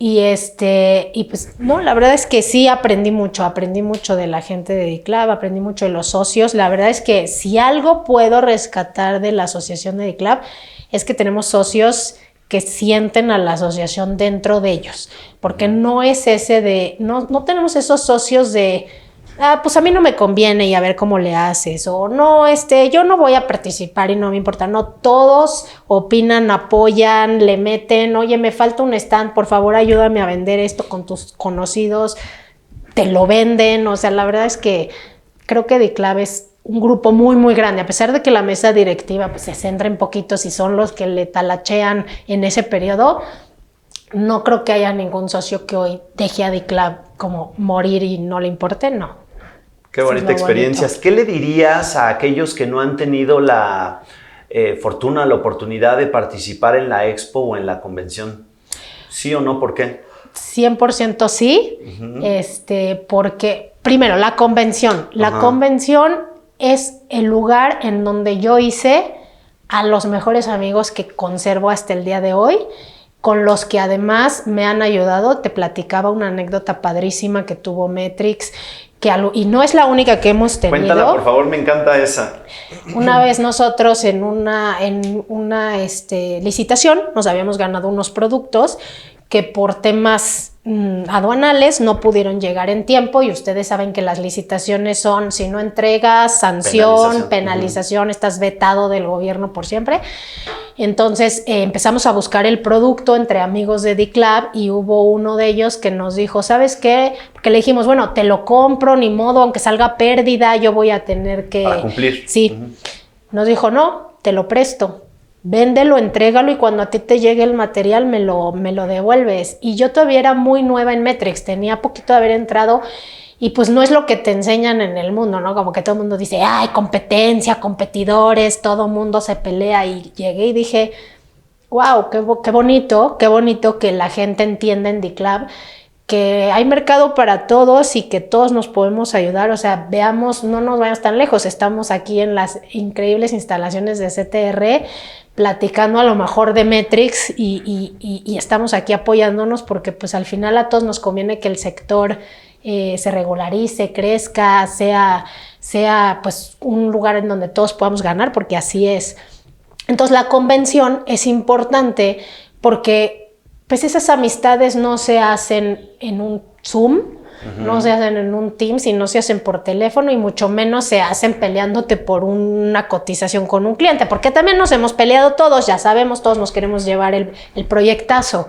Y pues no, la verdad es que sí aprendí mucho de la gente de DICLAB, aprendí mucho de los socios. La verdad es que si algo puedo rescatar de la asociación de DICLAB es que tenemos socios que sienten a la asociación dentro de ellos, porque no es no tenemos esos socios de, pues a mí no me conviene y a ver cómo le haces, o no, yo no voy a participar y no me importa. No, todos opinan, apoyan, le meten, oye, me falta un stand, por favor ayúdame a vender esto con tus conocidos, te lo venden. O sea, la verdad es que creo que DICLAB es un grupo muy, muy grande, a pesar de que la mesa directiva pues, se centra en poquitos y son los que le talachean en ese periodo. No creo que haya ningún socio que hoy deje a DICLAB como morir y no le importe, no. Qué bonita experiencia. ¿Qué le dirías a aquellos que no han tenido la fortuna, la oportunidad de participar en la expo o en la convención? ¿Sí o no? ¿Por qué? 100% sí, porque primero la convención. La convención es el lugar en donde yo hice a los mejores amigos que conservo hasta el día de hoy, con los que además me han ayudado. Te platicaba una anécdota padrísima que tuvo Metrix, y no es la única que hemos tenido. Cuéntala, por favor, me encanta esa. Una vez nosotros en una licitación nos habíamos ganado unos productos que por temas aduanales no pudieron llegar en tiempo, y ustedes saben que las licitaciones son, si no entregas, sanción, penalización, estás vetado del gobierno por siempre. Entonces empezamos a buscar el producto entre amigos de DICLAB, y hubo uno de ellos que nos dijo, ¿sabes qué? Porque le dijimos, bueno, te lo compro, ni modo, aunque salga pérdida, yo voy a tener que... Para cumplir. Sí. Nos dijo, no, te lo presto. Véndelo, entrégalo, y cuando a ti te llegue el material me lo devuelves. Y yo todavía era muy nueva en Metrix, tenía poquito de haber entrado, y pues no es lo que te enseñan en el mundo, ¿no? Como que todo el mundo dice, ay, competencia, competidores, todo el mundo se pelea, y llegué y dije, wow, qué bonito que la gente entienda en DICLAB que hay mercado para todos y que todos nos podemos ayudar. O sea, veamos, no nos vayamos tan lejos, estamos aquí en las increíbles instalaciones de CTR platicando a lo mejor de Metrix y estamos aquí apoyándonos, porque pues al final a todos nos conviene que el sector se regularice, crezca, sea pues un lugar en donde todos podamos ganar, porque así es. Entonces la convención es importante porque pues esas amistades no se hacen en un Zoom, no se hacen en un Teams, y no se hacen por teléfono, y mucho menos se hacen peleándote por una cotización con un cliente, porque también nos hemos peleado todos, ya sabemos, todos nos queremos llevar el proyectazo.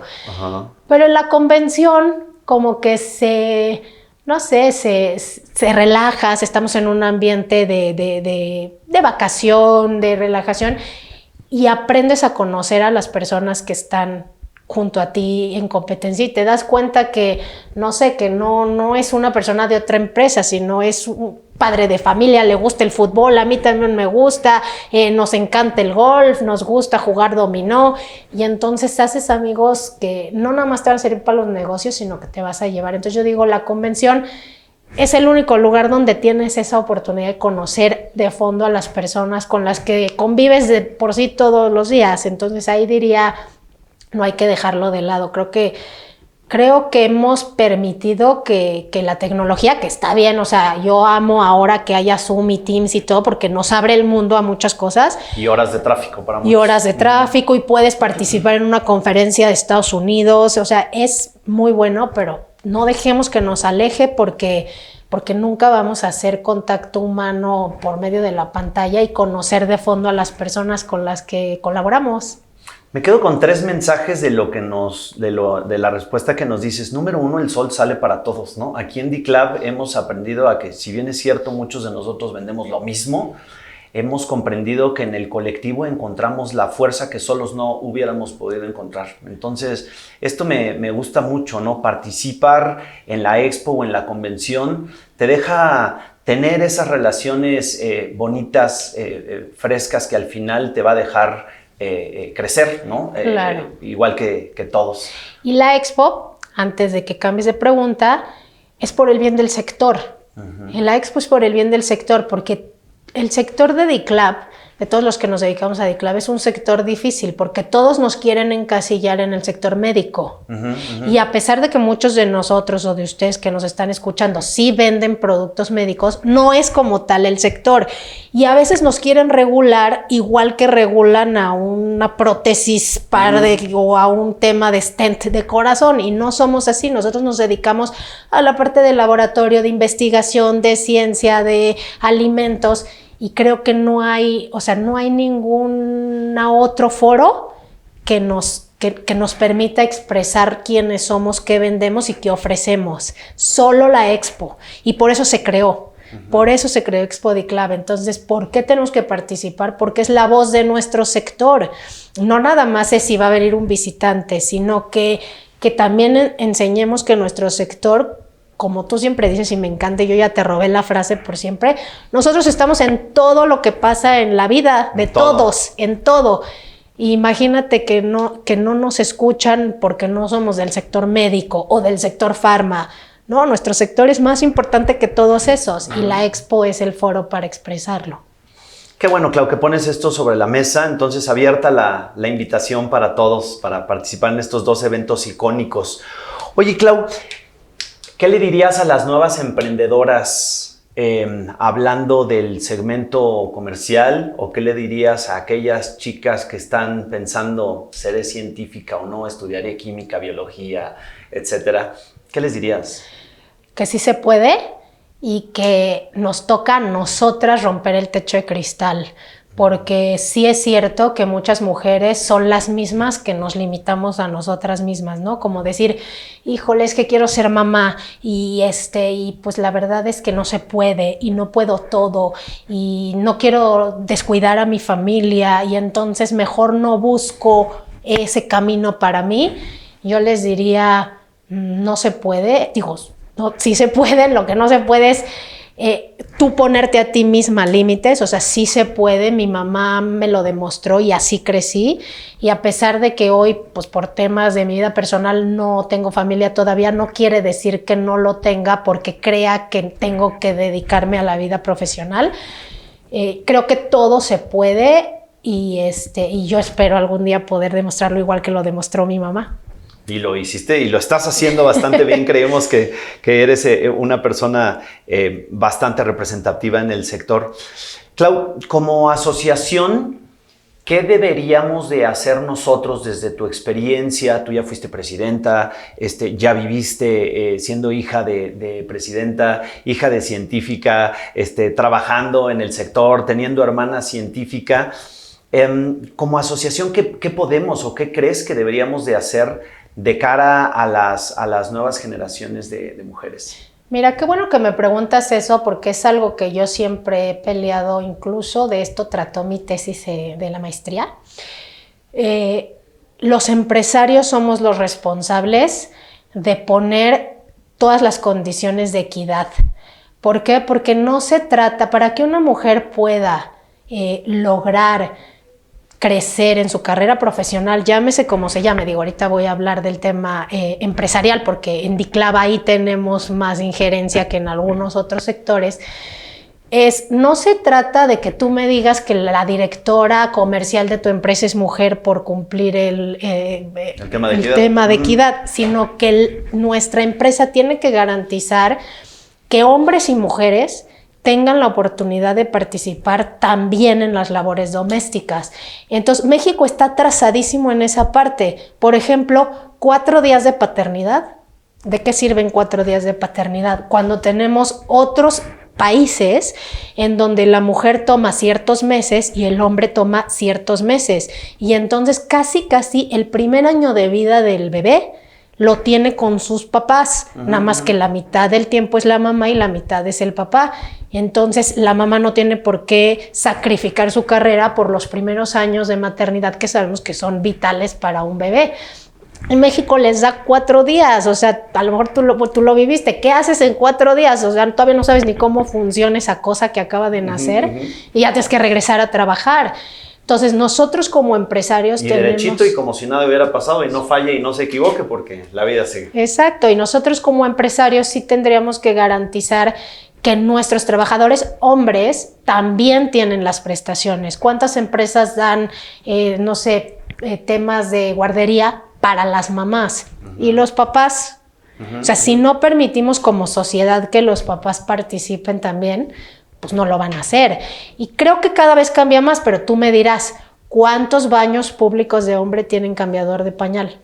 Pero en la convención como que se relaja, estamos en un ambiente de vacación, de relajación, y aprendes a conocer a las personas que están junto a ti en competencia, y te das cuenta que, no sé, que no es una persona de otra empresa, sino es un padre de familia, le gusta el fútbol, a mí también me gusta, nos encanta el golf, nos gusta jugar dominó, y entonces haces amigos que no nada más te van a servir para los negocios, sino que te vas a llevar. Entonces yo digo, la convención es el único lugar donde tienes esa oportunidad de conocer de fondo a las personas con las que convives de por sí todos los días. Entonces ahí diría, no hay que dejarlo de lado. Creo que hemos permitido que la tecnología, que está bien, o sea, yo amo ahora que haya Zoom y Teams y todo, porque nos abre el mundo a muchas cosas. Y horas de tráfico para muchos. Y horas de tráfico, y puedes participar en una conferencia de Estados Unidos, o sea, es muy bueno, pero no dejemos que nos aleje, porque nunca vamos a hacer contacto humano por medio de la pantalla y conocer de fondo a las personas con las que colaboramos. Me quedo con 3 mensajes de la respuesta que nos dices. Número 1, el sol sale para todos, ¿no? Aquí en DICLAB hemos aprendido a que, si bien es cierto, muchos de nosotros vendemos lo mismo, hemos comprendido que en el colectivo encontramos la fuerza que solos no hubiéramos podido encontrar. Entonces, esto me gusta mucho, ¿no? Participar en la expo o en la convención te deja tener esas relaciones bonitas, frescas, que al final te va a dejar crecer, ¿no? Claro. Igual que todos. Y la expo, antes de que cambies de pregunta, es por el bien del sector. En la expo es por el bien del sector, porque el sector de DICLAB, de todos los que nos dedicamos a DICLAB, es un sector difícil, porque todos nos quieren encasillar en el sector médico. Y a pesar de que muchos de nosotros o de ustedes que nos están escuchando sí venden productos médicos, no es como tal el sector. Y a veces nos quieren regular igual que regulan a una prótesis o a un tema de stent de corazón, y no somos así. Nosotros nos dedicamos a la parte de laboratorio, de investigación, de ciencia, de alimentos. Y creo que no hay ningún otro foro que nos permita expresar quiénes somos, qué vendemos y qué ofrecemos. Solo la expo. Y por eso se creó. Por eso se creó Expo DICLAB. Entonces, ¿por qué tenemos que participar? Porque es la voz de nuestro sector. No nada más es si va a venir un visitante, sino que también enseñemos que nuestro sector, como tú siempre dices, y me encanta, yo ya te robé la frase por siempre, nosotros estamos en todo lo que pasa en la vida de todos, en todo. Imagínate que no nos escuchan porque no somos del sector médico o del sector farma. No, nuestro sector es más importante que todos esos, y la expo es el foro para expresarlo. Qué bueno, Clau, que pones esto sobre la mesa. Entonces, abierta la invitación para todos para participar en estos 2 eventos icónicos. Oye, Clau, ¿Qué le dirías a las nuevas emprendedoras hablando del segmento comercial? ¿O qué le dirías a aquellas chicas que están pensando, seré científica o no, estudiaré química, biología, etcétera? ¿Qué les dirías? Que sí se puede y que nos toca a nosotras romper el techo de cristal. Porque sí es cierto que muchas mujeres son las mismas que nos limitamos a nosotras mismas, ¿no? Como decir, híjole, es que quiero ser mamá y pues la verdad es que no se puede y no puedo todo y no quiero descuidar a mi familia y entonces mejor no busco ese camino para mí. Yo les diría, no se puede, digo, no, sí se puede, lo que no se puede es tú ponerte a ti misma límites, o sea, sí se puede, mi mamá me lo demostró y así crecí, y a pesar de que hoy, pues por temas de mi vida personal no tengo familia todavía, no quiere decir que no lo tenga porque crea que tengo que dedicarme a la vida profesional. Creo que todo se puede y yo espero algún día poder demostrarlo igual que lo demostró mi mamá. Y lo hiciste y lo estás haciendo bastante bien. Creemos que eres una persona bastante representativa en el sector. Clau, como asociación, ¿qué deberíamos de hacer nosotros desde tu experiencia? Tú ya fuiste presidenta, ya viviste siendo hija de presidenta, hija de científica, trabajando en el sector, teniendo hermana científica. Como asociación, ¿qué podemos o qué crees que deberíamos de hacer de cara a las nuevas generaciones de mujeres? Mira, qué bueno que me preguntas eso porque es algo que yo siempre he peleado, incluso de esto trató mi tesis de la maestría. Los empresarios somos los responsables de poner todas las condiciones de equidad. ¿Por qué? Porque no se trata, para que una mujer pueda lograr crecer en su carrera profesional, llámese como se llame, digo, ahorita voy a hablar del tema empresarial porque en DICLAV ahí tenemos más injerencia que en algunos otros sectores, no se trata de que tú me digas que la directora comercial de tu empresa es mujer por cumplir el tema de equidad, sino que nuestra empresa tiene que garantizar que hombres y mujeres tengan la oportunidad de participar también en las labores domésticas. Entonces, México está atrasadísimo en esa parte. Por ejemplo, 4 días de paternidad. ¿De qué sirven 4 días de paternidad? Cuando tenemos otros países en donde la mujer toma ciertos meses y el hombre toma ciertos meses. Y entonces casi el primer año de vida del bebé lo tiene con sus papás, nada más que la mitad del tiempo es la mamá y la mitad es el papá. Entonces, la mamá no tiene por qué sacrificar su carrera por los primeros años de maternidad que sabemos que son vitales para un bebé. En México les da 4 días, o sea, a lo mejor tú lo viviste. ¿Qué haces en 4 días? O sea, todavía no sabes ni cómo funciona esa cosa que acaba de nacer y ya tienes que regresar a trabajar. Entonces, nosotros como empresarios tenemos... derechito y como si nada hubiera pasado y no falle y no se equivoque porque la vida sigue. Exacto, y nosotros como empresarios sí tendríamos que garantizar que nuestros trabajadores hombres también tienen las prestaciones. ¿Cuántas empresas dan, temas de guardería para las mamás? Y los papás... O sea, si no permitimos como sociedad que los papás participen también, pues no lo van a hacer. Y creo que cada vez cambia más, pero tú me dirás, ¿cuántos baños públicos de hombre tienen cambiador de pañal?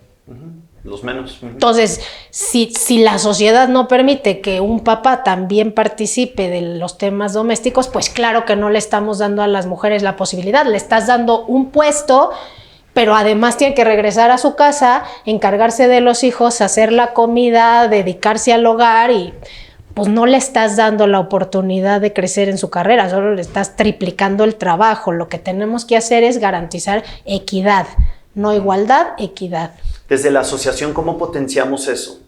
Los menos. Entonces, si la sociedad no permite que un papá también participe de los temas domésticos, pues claro que no le estamos dando a las mujeres la posibilidad, le estás dando un puesto, pero además tiene que regresar a su casa, encargarse de los hijos, hacer la comida, dedicarse al hogar y... pues no le estás dando la oportunidad de crecer en su carrera, solo le estás triplicando el trabajo. Lo que tenemos que hacer es garantizar equidad, no igualdad, equidad. Desde la asociación, ¿cómo potenciamos eso?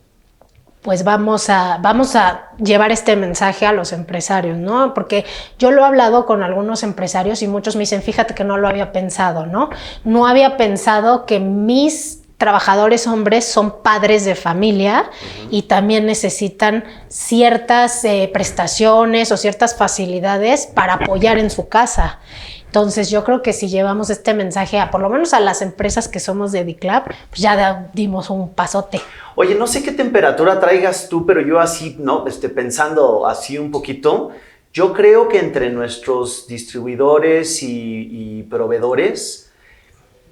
Pues vamos a llevar este mensaje a los empresarios, ¿no? Porque yo lo he hablado con algunos empresarios y muchos me dicen, fíjate que no lo había pensado, ¿no? No había pensado que mis trabajadores hombres son padres de familia y también necesitan ciertas prestaciones o ciertas facilidades para apoyar en su casa. Entonces yo creo que si llevamos este mensaje por lo menos a las empresas que somos de DICLAB, pues ya dimos un pasote. Oye, no sé qué temperatura traigas tú, pero yo así, ¿no? Pensando así un poquito, yo creo que entre nuestros distribuidores y proveedores,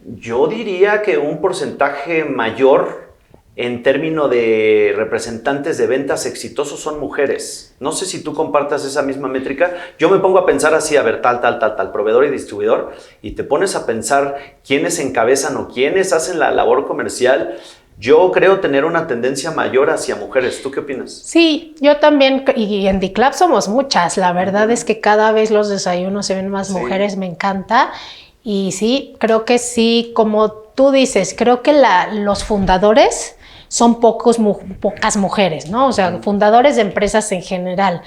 yo diría que un porcentaje mayor en términos de representantes de ventas exitosos son mujeres. No sé si tú compartas esa misma métrica. Yo me pongo a pensar así, a ver, tal, proveedor y distribuidor, y te pones a pensar quiénes encabezan o quiénes hacen la labor comercial. Yo creo tener una tendencia mayor hacia mujeres. ¿Tú qué opinas? Sí, yo también, y en DICLAB somos muchas. La verdad es que cada vez los desayunos se ven más mujeres, me encanta. Y sí, creo que sí, como tú dices, creo que los fundadores son pocas mujeres, ¿no? O sea, fundadores de empresas en general.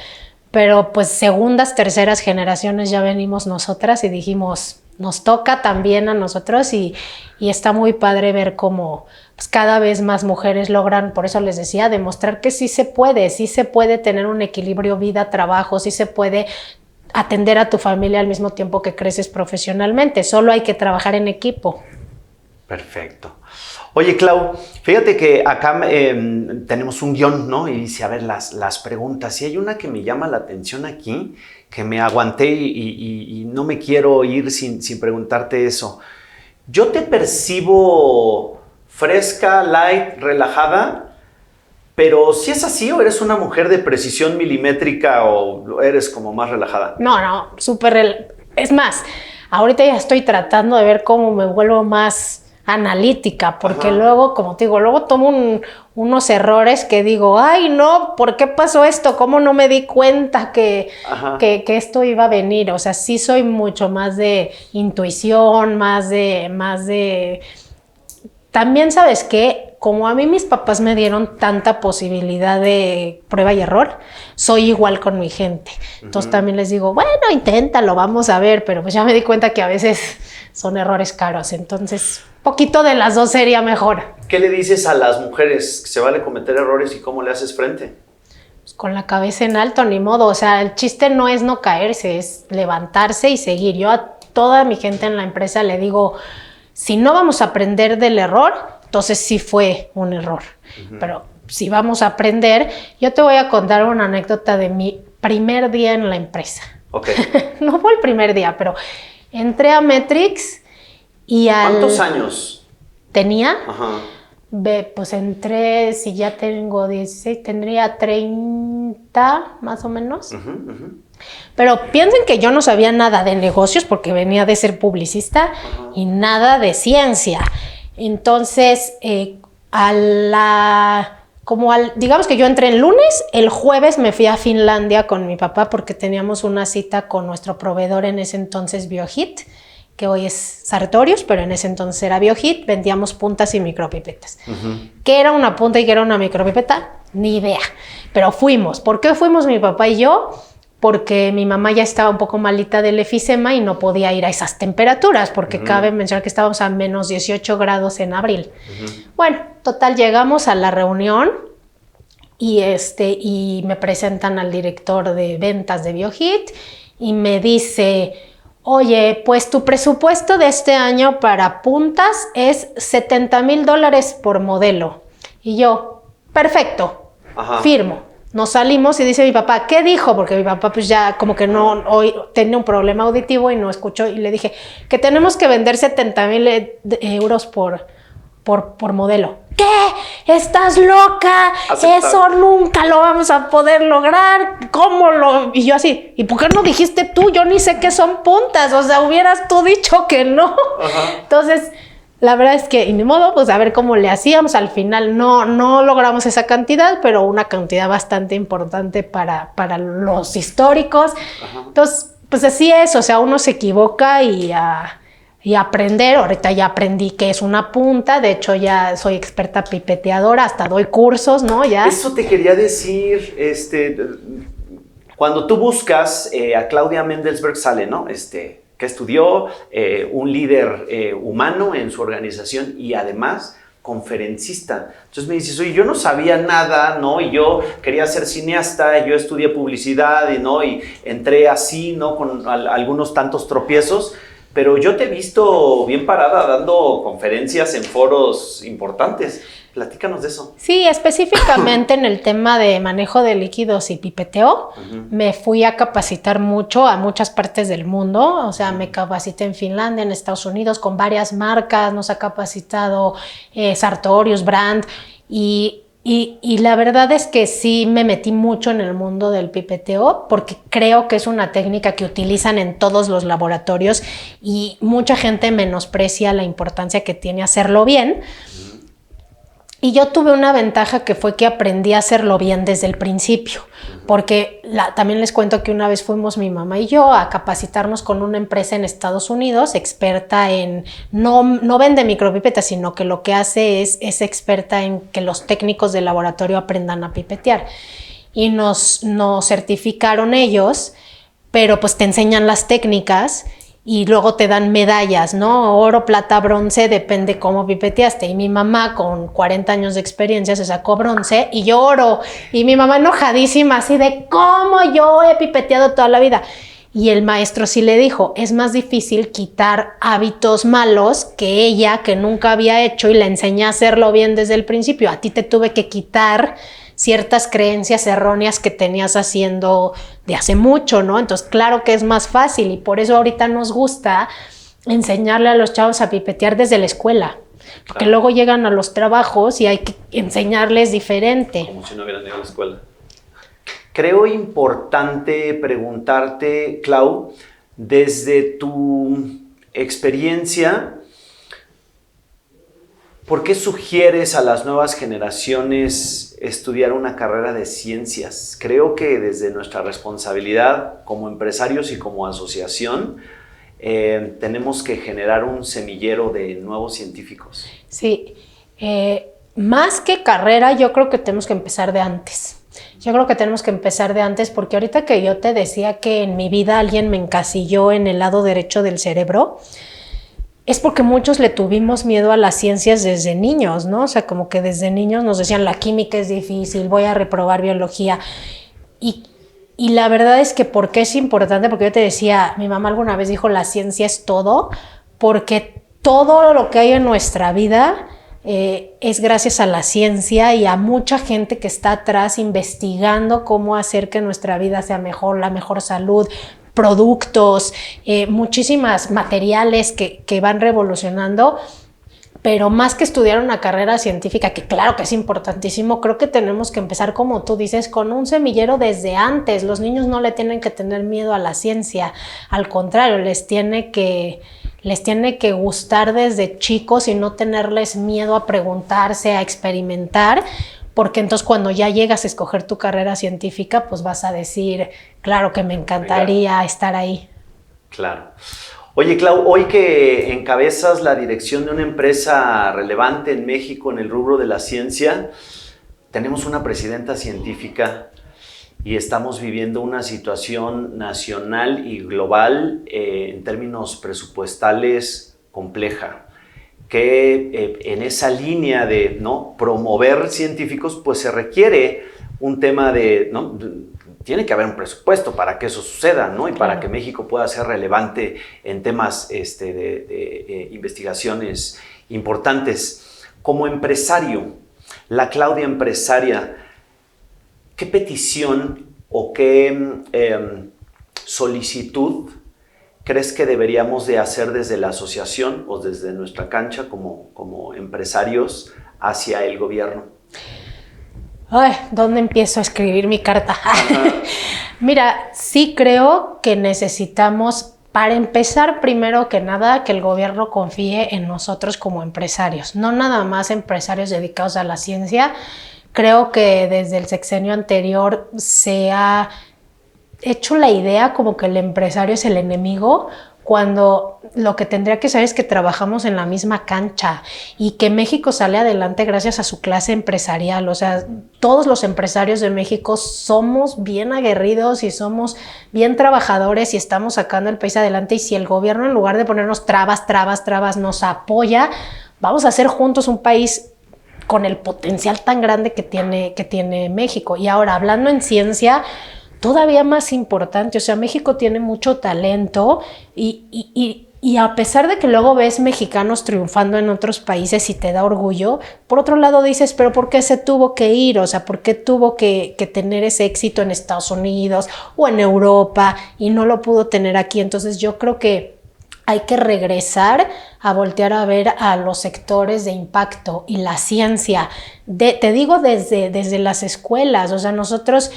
Pero pues segundas, terceras generaciones ya venimos nosotras y dijimos, nos toca también a nosotros y está muy padre ver cómo pues, cada vez más mujeres logran, por eso les decía, demostrar que sí se puede tener un equilibrio vida-trabajo, sí se puede atender a tu familia al mismo tiempo que creces profesionalmente, solo hay que trabajar en equipo. Perfecto. Oye, Clau, fíjate que acá tenemos un guión, ¿no? Y dice, a ver, las preguntas. Y hay una que me llama la atención aquí, que me aguanté y no me quiero ir sin preguntarte eso. Yo te percibo fresca, light, relajada, pero si es así o eres una mujer de precisión milimétrica o eres como más relajada. No, súper. Es más, ahorita ya estoy tratando de ver cómo me vuelvo más analítica, porque luego, como te digo, luego tomo unos errores que digo, ay no, ¿por qué pasó esto? ¿Cómo no me di cuenta que esto iba a venir? O sea, sí soy mucho más de intuición, más de... También, ¿sabes qué? Como a mí mis papás me dieron tanta posibilidad de prueba y error, soy igual con mi gente. Entonces también les digo, bueno, inténtalo, vamos a ver, pero pues ya me di cuenta que a veces son errores caros, entonces poquito de las dos sería mejor. ¿Qué le dices a las mujeres que se vale cometer errores y cómo le haces frente? Pues con la cabeza en alto, ni modo. O sea, el chiste no es no caerse, es levantarse y seguir. Yo a toda mi gente en la empresa le digo, si no vamos a aprender del error, entonces sí fue un error. Pero si vamos a aprender, yo te voy a contar una anécdota de mi primer día en la empresa. Okay. No fue el primer día, pero entré a Metrix y ¿Cuántos años tenía? Pues entré, si ya tengo 16, tendría 30 más o menos. Pero piensen que yo no sabía nada de negocios porque venía de ser publicista y nada de ciencia. Entonces, digamos que yo entré el lunes, el jueves me fui a Finlandia con mi papá porque teníamos una cita con nuestro proveedor en ese entonces BioHit, que hoy es Sartorius, pero en ese entonces era BioHit, vendíamos puntas y micropipetas. ¿Qué era una punta y qué era una micropipeta? Ni idea, pero fuimos. ¿Por qué fuimos mi papá y yo? Porque mi mamá ya estaba un poco malita del efisema y no podía ir a esas temperaturas, porque cabe mencionar que estábamos a menos 18 grados en abril. Bueno, total, llegamos a la reunión y me presentan al director de ventas de BioHit y me dice, oye, pues tu presupuesto de este año para puntas es $70,000 por modelo. Y yo, perfecto, firmo. Nos salimos y dice mi papá, ¿qué dijo? Porque mi papá pues ya como que no, hoy tenía un problema auditivo y no escuchó. Y le dije que tenemos que vender 70,000 euros por modelo. ¿Qué? ¿Estás loca? Aceptar. Eso nunca lo vamos a poder lograr. ¿Cómo lo...? Y yo así, ¿y por qué no dijiste tú? Yo ni sé qué son puntas. O sea, hubieras tú dicho que no. Entonces... La verdad es que, y ni modo, pues a ver cómo le hacíamos. Al final no logramos esa cantidad, pero una cantidad bastante importante para los históricos. Entonces, pues así es, o sea, uno se equivoca y aprender. Ahorita ya aprendí qué es una punta, de hecho ya soy experta pipeteadora, hasta doy cursos, ¿no? Ya. Eso te quería decir, cuando tú buscas a Claudia Mendelsberg sale, ¿no? Que estudió, un líder humano en su organización y además conferencista. Entonces me dices, oye, yo no sabía nada, ¿no? Y yo quería ser cineasta, yo estudié publicidad, ¿no? Y entré así, ¿no? Con algunos tantos tropiezos, pero yo te he visto bien parada dando conferencias en foros importantes. Platícanos de eso. Sí, específicamente en el tema de manejo de líquidos y pipeteo, me fui a capacitar mucho a muchas partes del mundo. O sea, me capacité en Finlandia, en Estados Unidos, con varias marcas. Nos ha capacitado Sartorius, Brand. Y la verdad es que sí me metí mucho en el mundo del pipeteo porque creo que es una técnica que utilizan en todos los laboratorios y mucha gente menosprecia la importancia que tiene hacerlo bien. Y yo tuve una ventaja que fue que aprendí a hacerlo bien desde el principio, porque también les cuento que una vez fuimos mi mamá y yo a capacitarnos con una empresa en Estados Unidos, experta en, no vende micropipetas, sino que lo que hace es experta en que los técnicos de laboratorio aprendan a pipetear. Y nos certificaron ellos, pero pues te enseñan las técnicas y luego te dan medallas, ¿no? Oro, plata, bronce, depende cómo pipeteaste. Y mi mamá con 40 años de experiencia se sacó bronce y yo oro. Y mi mamá enojadísima, así de ¿cómo yo he pipeteado toda la vida? Y el maestro sí le dijo, es más difícil quitar hábitos malos que ella, que nunca había hecho y le enseñé a hacerlo bien desde el principio. A ti te tuve que quitar ciertas creencias erróneas que tenías haciendo de hace mucho, ¿no? Entonces, claro que es más fácil y por eso ahorita nos gusta enseñarle a los chavos a pipetear desde la escuela, porque luego llegan a los trabajos y hay que enseñarles diferente. Como si no hubieran ido a la escuela. Creo importante preguntarte, Clau, desde tu experiencia, ¿por qué sugieres a las nuevas generaciones estudiar una carrera de ciencias? Creo que desde nuestra responsabilidad como empresarios y como asociación tenemos que generar un semillero de nuevos científicos. Sí, más que carrera, yo creo que tenemos que empezar de antes. Yo creo que tenemos que empezar de antes porque ahorita que yo te decía que en mi vida alguien me encasilló en el lado derecho del cerebro, es porque muchos le tuvimos miedo a las ciencias desde niños, ¿no? O sea, como que desde niños nos decían la química es difícil, voy a reprobar biología. Y la verdad es que ¿por qué es importante? Porque yo te decía, mi mamá alguna vez dijo la ciencia es todo, porque todo lo que hay en nuestra vida es gracias a la ciencia y a mucha gente que está atrás investigando cómo hacer que nuestra vida sea mejor, la mejor salud, productos, muchísimas materiales que van revolucionando, pero más que estudiar una carrera científica, que claro que es importantísimo, creo que tenemos que empezar, como tú dices, con un semillero desde antes. Los niños no le tienen que tener miedo a la ciencia, al contrario, les tiene que gustar desde chicos y no tenerles miedo a preguntarse, a experimentar, porque entonces cuando ya llegas a escoger tu carrera científica, pues vas a decir, claro que me encantaría estar ahí. Claro. Oye, Clau, hoy que encabezas la dirección de una empresa relevante en México en el rubro de la ciencia, tenemos una presidenta científica y estamos viviendo una situación nacional y global en términos presupuestales compleja, que en esa línea de promover científicos, pues se requiere un tema de, tiene que haber un presupuesto para que eso suceda, ¿no? Y para que México pueda ser relevante en temas de investigaciones importantes. Como empresario, la Claudia empresaria, ¿qué petición o qué solicitud crees que deberíamos de hacer desde la asociación o desde nuestra cancha como empresarios hacia el gobierno? Ay, ¿dónde empiezo a escribir mi carta? Mira, sí creo que necesitamos, para empezar, primero que nada, que el gobierno confíe en nosotros como empresarios, no nada más empresarios dedicados a la ciencia. Creo que desde el sexenio anterior se ha hecho la idea como que el empresario es el enemigo, cuando lo que tendría que saber es que trabajamos en la misma cancha y que México sale adelante gracias a su clase empresarial. O sea, todos los empresarios de México somos bien aguerridos y somos bien trabajadores y estamos sacando el país adelante, y si el gobierno, en lugar de ponernos trabas, nos apoya, vamos a hacer juntos un país con el potencial tan grande que tiene México. Y ahora, hablando en ciencia, todavía más importante, o sea, México tiene mucho talento y a pesar de que luego ves mexicanos triunfando en otros países y te da orgullo, por otro lado dices, pero ¿por qué se tuvo que ir? O sea, ¿por qué tuvo que tener ese éxito en Estados Unidos o en Europa y no lo pudo tener aquí? Entonces yo creo que hay que regresar a voltear a ver a los sectores de impacto y la ciencia. Te digo desde las escuelas, o sea, nosotros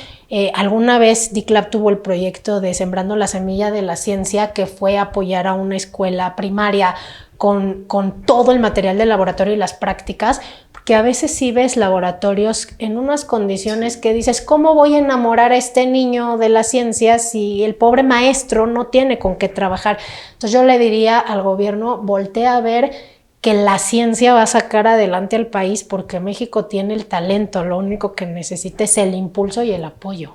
alguna vez DICLAB tuvo el proyecto de Sembrando la Semilla de la Ciencia, que fue apoyar a una escuela primaria con todo el material de laboratorio y las prácticas, porque a veces sí ves laboratorios en unas condiciones que dices, ¿cómo voy a enamorar a este niño de la ciencia si el pobre maestro no tiene con qué trabajar? Entonces yo le diría al gobierno, voltea a ver que la ciencia va a sacar adelante al país, porque México tiene el talento, lo único que necesita es el impulso y el apoyo.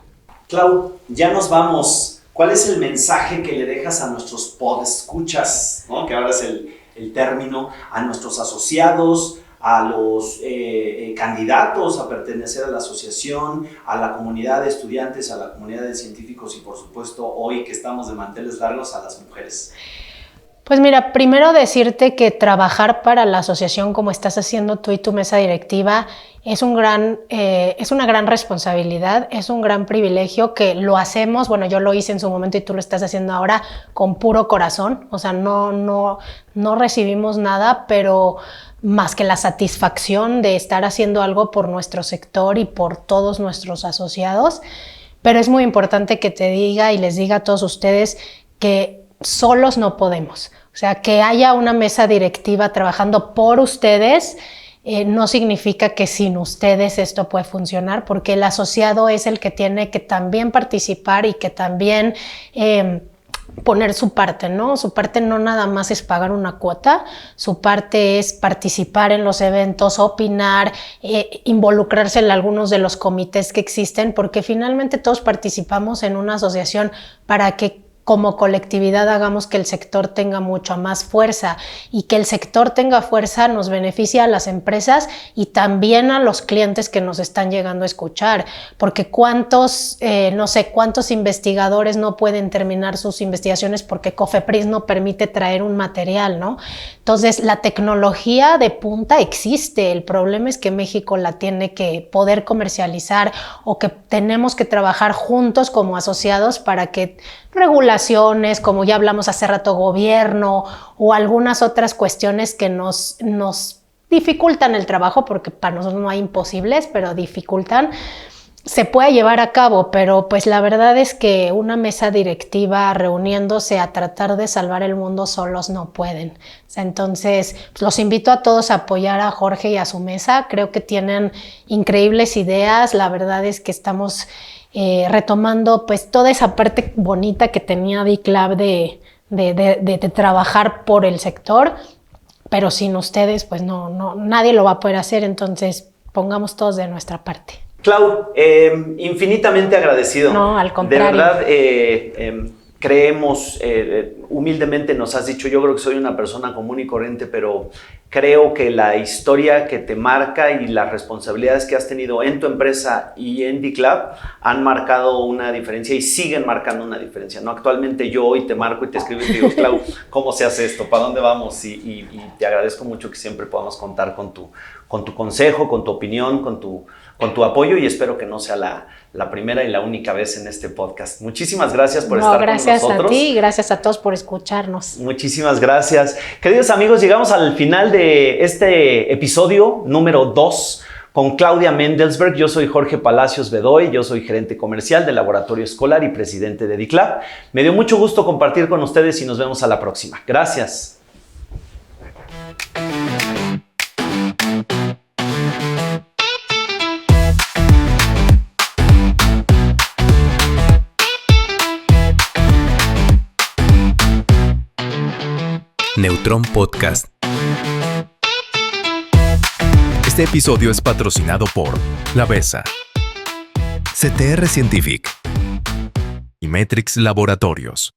Clau, ya nos vamos. ¿Cuál es el mensaje que le dejas a nuestros podescuchas, ¿no? Que ahora es el término, a nuestros asociados, a los candidatos a pertenecer a la asociación, a la comunidad de estudiantes, a la comunidad de científicos y por supuesto hoy que estamos de manteles largos, a las mujeres? Pues mira, primero decirte que trabajar para la asociación como estás haciendo tú y tu mesa directiva es una gran responsabilidad, es un gran privilegio que lo hacemos, bueno, yo lo hice en su momento y tú lo estás haciendo ahora con puro corazón, o sea, no recibimos nada, pero más que la satisfacción de estar haciendo algo por nuestro sector y por todos nuestros asociados, pero es muy importante que te diga y les diga a todos ustedes que solos no podemos. O sea, que haya una mesa directiva trabajando por ustedes no significa que sin ustedes esto puede funcionar, porque el asociado es el que tiene que también participar y que también poner su parte, ¿no? Su parte no nada más es pagar una cuota, su parte es participar en los eventos, opinar, involucrarse en algunos de los comités que existen, porque finalmente todos participamos en una asociación para que como colectividad hagamos que el sector tenga mucha más fuerza, y que el sector tenga fuerza nos beneficia a las empresas y también a los clientes que nos están llegando a escuchar, porque cuántos investigadores no pueden terminar sus investigaciones porque COFEPRIS no permite traer un material, ¿no? Entonces la tecnología de punta existe, el problema es que México la tiene que poder comercializar, o que tenemos que trabajar juntos como asociados para que regulaciones, como ya hablamos hace rato, gobierno o algunas otras cuestiones que nos dificultan el trabajo, porque para nosotros no hay imposibles, pero dificultan, se puede llevar a cabo. Pero pues la verdad es que una mesa directiva reuniéndose a tratar de salvar el mundo solos no pueden. O sea, entonces pues los invito a todos a apoyar a Jorge y a su mesa. Creo que tienen increíbles ideas. La verdad es que estamos retomando pues toda esa parte bonita que tenía DICLAB de trabajar por el sector, pero sin ustedes pues no nadie lo va a poder hacer. Entonces pongamos todos de nuestra parte. Clau, infinitamente agradecido. No, al contrario. De verdad, creemos, humildemente nos has dicho, yo creo que soy una persona común y corriente, pero creo que la historia que te marca y las responsabilidades que has tenido en tu empresa y en DICLAB han marcado una diferencia y siguen marcando una diferencia, ¿no? Actualmente yo hoy te marco y te escribo y te digo, Clau, ¿cómo se hace esto? ¿Para dónde vamos? Y te agradezco mucho que siempre podamos contar con tu consejo, con tu opinión, con tu apoyo, y espero que no sea la primera y la única vez en este podcast. Muchísimas gracias por estar con nosotros. Gracias a ti y gracias a todos por escucharnos. Muchísimas gracias. Queridos amigos, llegamos al final de este episodio número 2 con Claudia Mendelsberg. Yo soy Jorge Palacios Bedoy, yo soy gerente comercial del Laboratorio Escolar y presidente de DICLAB. Me dio mucho gusto compartir con ustedes y nos vemos a la próxima. Gracias. Neutrón Podcast. Este episodio es patrocinado por La Besa, CTR Scientific y Metrix Laboratorios.